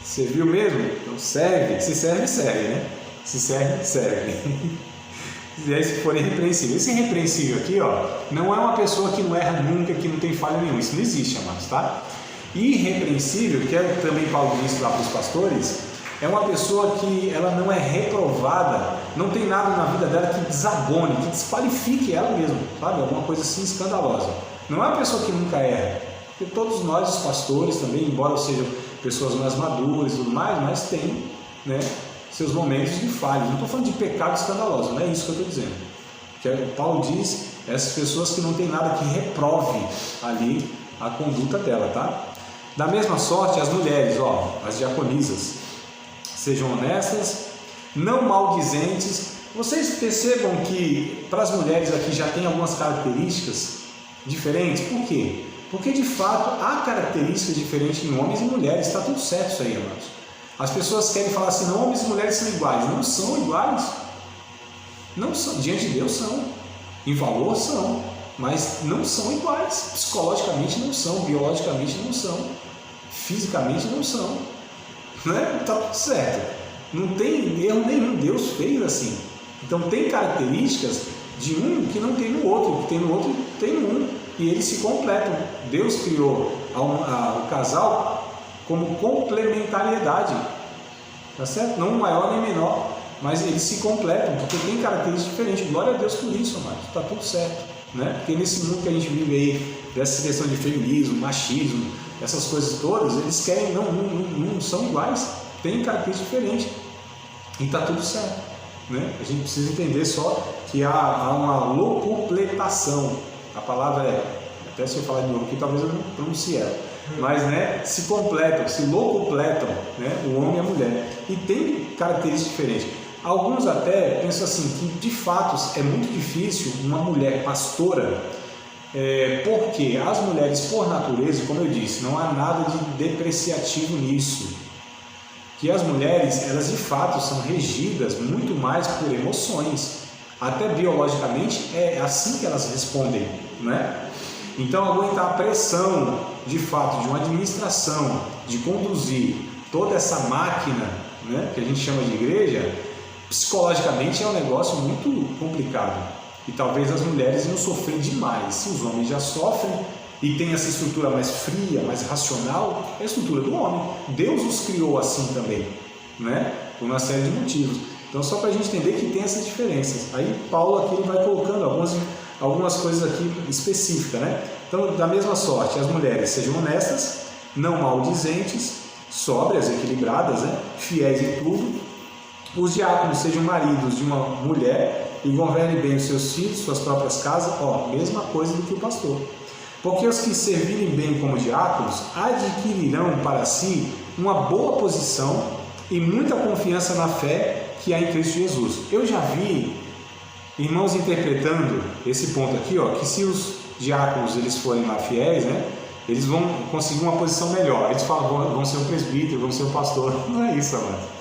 Serviu mesmo? Então serve, se serve, serve, né? Se serve, serve. E aí se for irrepreensível. Esse irrepreensível aqui, ó, não é uma pessoa que não erra nunca, que não tem falha nenhuma. Isso não existe, amados, tá? Irrepreensível, que é também Paulo disse lá para os pastores, é uma pessoa que ela não é reprovada, não tem nada na vida dela que desabone, que desqualifique ela mesma, sabe? Alguma coisa assim escandalosa. Não é uma pessoa que nunca erra, porque todos nós, os pastores também, embora sejam pessoas mais maduras e tudo mais, mas tem, né, seus momentos de falha. Não estou falando de pecado escandaloso, não é isso que eu estou dizendo. Que Paulo diz, essas pessoas que não tem nada que reprove ali a conduta dela, tá? Da mesma sorte, as mulheres, ó, as diaconisas, sejam honestas, não maldizentes. Vocês percebam que para as mulheres aqui já tem algumas características diferentes. Por quê? Porque de fato há características diferentes em homens e mulheres. Está tudo certo isso aí, amados. As pessoas querem falar assim, não, homens e mulheres são iguais. Não são iguais. Não são. Diante de Deus são. Em valor são. Mas não são iguais. Psicologicamente não são. Biologicamente não são. Fisicamente não são. Né? Está tudo certo. Não tem erro nenhum. Deus fez assim. Então tem características de um que não tem no outro. Que tem no outro tem no um. E eles se completam. Deus criou o casal como complementariedade, tá certo? Não maior nem menor, mas eles se completam, porque tem características diferentes. Glória a Deus por isso, amados, está tudo certo, né? Porque nesse mundo que a gente vive aí, dessa questão de feminismo, machismo, essas coisas todas, eles querem, não são iguais, tem características diferentes, e está tudo certo, né? A gente precisa entender só que há uma locupletação, a palavra é, até se eu falar de novo aqui, talvez eu não pronuncie ela, mas né, se completam, se locupletam, né, o homem e a mulher, e tem características diferentes. Alguns até pensam assim, que de fato é muito difícil uma mulher pastora, porque as mulheres por natureza, como eu disse, não há nada de depreciativo nisso, que as mulheres, elas de fato são regidas muito mais por emoções, até biologicamente é assim que elas respondem, né? Então aguentar a pressão, de fato, de uma administração, de conduzir toda essa máquina, né, que a gente chama de igreja, psicologicamente é um negócio muito complicado. E talvez as mulheres iam sofrer demais. Se os homens já sofrem, e tem essa estrutura mais fria, mais racional, é a estrutura do homem. Deus os criou assim também, né? Por uma série de motivos. Então, só para a gente entender que tem essas diferenças. Aí Paulo aqui ele vai colocando algumas coisas aqui específicas, né? Então, da mesma sorte, as mulheres sejam honestas, não maldizentes, sóbrias, equilibradas, né? Fiéis em tudo. Os diáconos sejam maridos de uma mulher e governem bem os seus filhos, suas próprias casas. Ó, mesma coisa do que o pastor. Porque os que servirem bem como diáconos adquirirão para si uma boa posição e muita confiança na fé que há em Cristo Jesus. Eu já vi irmãos interpretando esse ponto aqui, ó, que se os diáconos eles forem lá fiéis, né, eles vão conseguir uma posição melhor. Eles falam, vão ser um presbítero, vão ser um pastor. Não é isso, amado.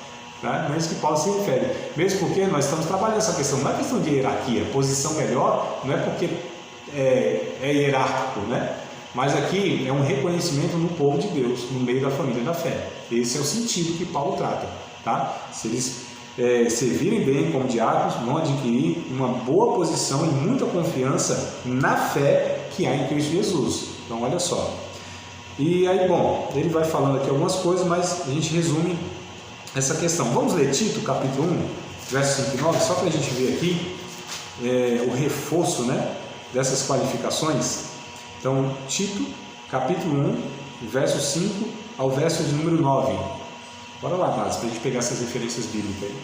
Tá? Não é isso que Paulo se refere. Mesmo porque nós estamos trabalhando essa questão. Não é questão de hierarquia. Posição melhor não é porque é hierárquico, né? Mas aqui é um reconhecimento no povo de Deus, no meio da família da fé. Esse é o sentido que Paulo trata. Tá? Se eles servirem bem como diáconos, vão adquirir uma boa posição e muita confiança na fé que há em Cristo Jesus. Então, olha só. E aí, bom, ele vai falando aqui algumas coisas, mas a gente resume essa questão. Vamos ler Tito, capítulo 1, versos 5 e 9, só para a gente ver aqui o reforço, né, dessas qualificações. Então, Tito, capítulo 1, verso 5 ao verso de número 9. Bora lá, Marcos, para a gente pegar essas referências bíblicas aí.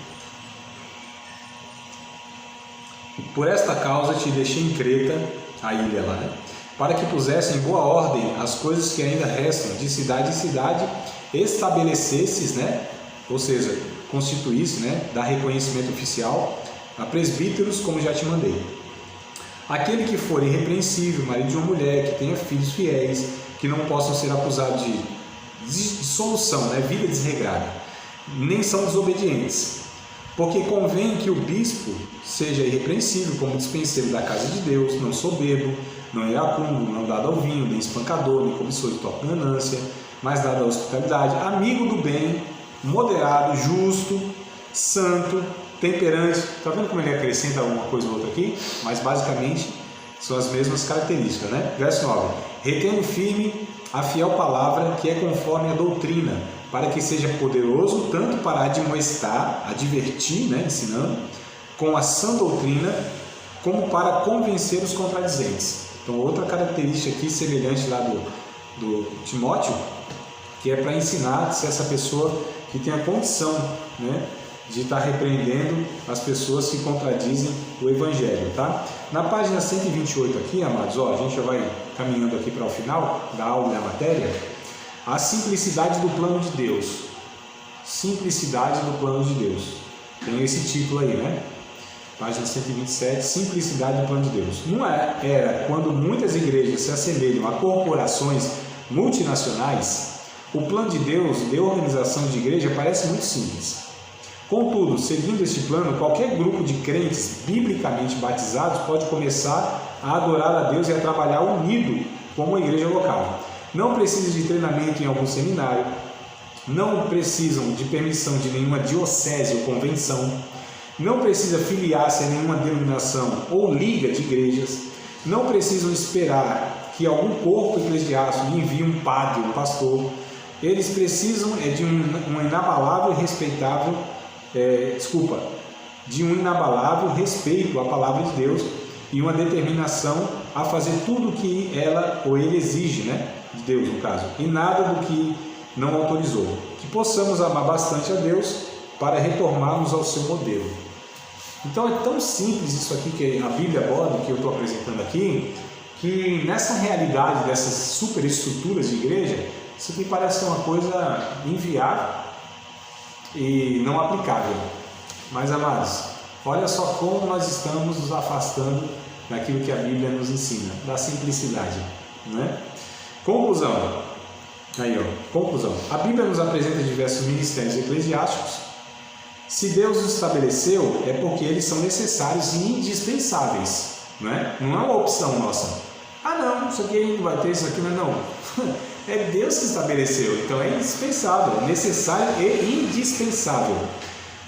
Por esta causa te deixei em Creta, a ilha lá, né? Para que pusesse em boa ordem as coisas que ainda restam, de cidade em cidade, estabelecesses, né? Ou seja, constituísse, né? Dar reconhecimento oficial a presbíteros, como já te mandei. Aquele que for irrepreensível, marido de uma mulher, que tenha filhos fiéis, que não possam ser acusados de dissolução, né? Vida desregrada, nem são desobedientes. Porque convém que o bispo seja irrepreensível como dispenseiro da casa de Deus, não soberbo, não iracundo, não dado ao vinho, nem espancador, nem cobiçoso de toque ganância, mas dado à hospitalidade, amigo do bem, moderado, justo, santo, temperante. Está vendo como ele acrescenta uma coisa ou outra aqui? Mas basicamente são as mesmas características, né? Verso 9. Retendo firme a fiel palavra que é conforme a doutrina, para que seja poderoso tanto para admoestar, advertir, né, ensinando, com a sã doutrina, como para convencer os contradizentes. Então, outra característica aqui semelhante lá do Timóteo, que é para ensinar se essa pessoa que tem a condição, né, de estar repreendendo as pessoas que contradizem o Evangelho, tá? Na página 128 aqui, amados, ó, a gente já vai caminhando aqui para o final da aula e da matéria. A simplicidade do plano de Deus. Simplicidade do plano de Deus. Tem esse título aí, né? Página 127, simplicidade do plano de Deus. Numa era quando muitas igrejas se assemelham a corporações multinacionais, o plano de Deus de organização de igreja parece muito simples. Contudo, seguindo este plano, qualquer grupo de crentes biblicamente batizados pode começar a adorar a Deus e a trabalhar unido como uma igreja local. Não precisa de treinamento em algum seminário, não precisam de permissão de nenhuma diocese ou convenção, não precisa filiar-se a nenhuma denominação ou liga de igrejas, não precisam esperar que algum corpo eclesiástico lhe envie um padre, um pastor. Eles precisam de um inabalável e respeitável de um inabalável respeito à palavra de Deus e uma determinação a fazer tudo o que ela ou ele exige, né? De Deus, no caso, e nada do que não autorizou. Que possamos amar bastante a Deus para retornarmos ao seu modelo. Então é tão simples isso aqui que a Bíblia aborda, que eu estou apresentando aqui, que nessa realidade dessas superestruturas de igreja, isso aqui parece ser uma coisa inviável e não aplicável. Mas, amados, olha só como nós estamos nos afastando daquilo que a Bíblia nos ensina, da simplicidade, né? Conclusão. Aí, ó, conclusão. A Bíblia nos apresenta diversos ministérios eclesiásticos. Se Deus os estabeleceu, é porque eles são necessários e indispensáveis, né? Não é uma opção nossa. Ah, não, isso aqui não vai ter, isso aqui não. É Deus que estabeleceu, então é indispensável, necessário e indispensável.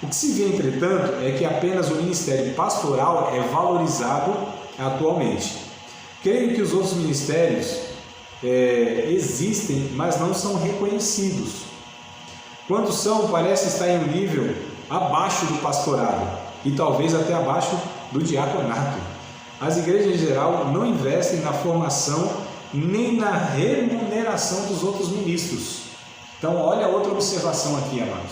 O que se vê, entretanto, é que apenas o ministério pastoral é valorizado atualmente. Creio que os outros ministérios existem, mas não são reconhecidos. Quando são, parece estar em um nível abaixo do pastorado e talvez até abaixo do diaconato. As igrejas em geral não investem na formação nem na remuneração dos outros ministros. Então, olha outra observação aqui, amados,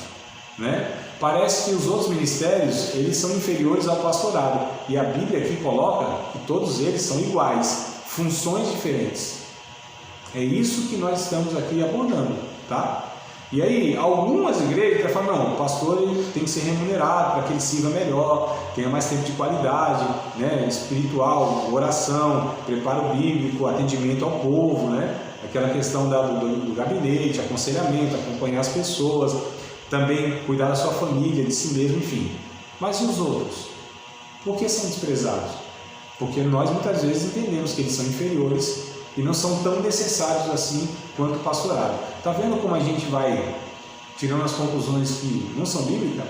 né? Parece que os outros ministérios, eles são inferiores ao pastorado, e a Bíblia aqui coloca que todos eles são iguais, funções diferentes. É isso que nós estamos aqui abordando, tá? E aí, algumas igrejas falam, não, o pastor ele tem que ser remunerado para que ele sirva melhor, tenha mais tempo de qualidade, né, espiritual, oração, preparo bíblico, atendimento ao povo, né, aquela questão do gabinete, aconselhamento, acompanhar as pessoas, também cuidar da sua família, de si mesmo, enfim. Mas e os outros? Por que são desprezados? Porque nós muitas vezes entendemos que eles são inferiores e não são tão necessários assim quanto o pastorado. Está vendo como a gente vai tirando as conclusões que não são bíblicas?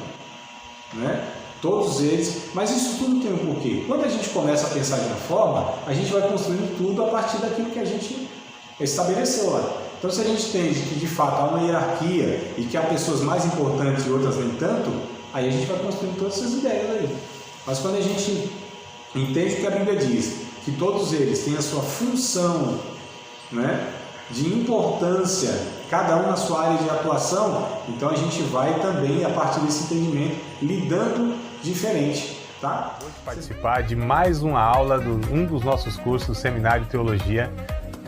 Né? Todos eles, mas isso tudo tem um porquê. Quando a gente começa a pensar de uma forma, a gente vai construindo tudo a partir daquilo que a gente estabeleceu lá. Então, se a gente entende que de fato há uma hierarquia e que há pessoas mais importantes e outras nem tanto, aí a gente vai construindo todas essas ideias aí. Mas quando a gente entende o que a Bíblia diz, que todos eles têm a sua função, né, de importância, cada um na sua área de atuação, então a gente vai também, a partir desse entendimento, lidando diferente, tá? Vou participar de mais uma aula de um dos nossos cursos, Seminário de Teologia,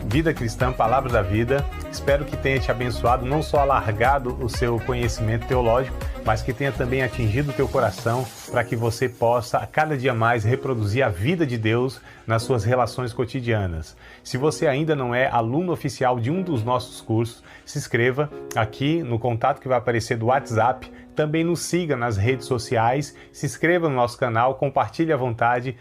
Vida Cristã, Palavra da Vida. Espero que tenha te abençoado, não só alargado o seu conhecimento teológico, mas que tenha também atingido o teu coração para que você possa, a cada dia mais, reproduzir a vida de Deus nas suas relações cotidianas. Se você ainda não é aluno oficial de um dos nossos cursos, se inscreva aqui no contato que vai aparecer do WhatsApp, também nos siga nas redes sociais, se inscreva no nosso canal, compartilhe à vontade.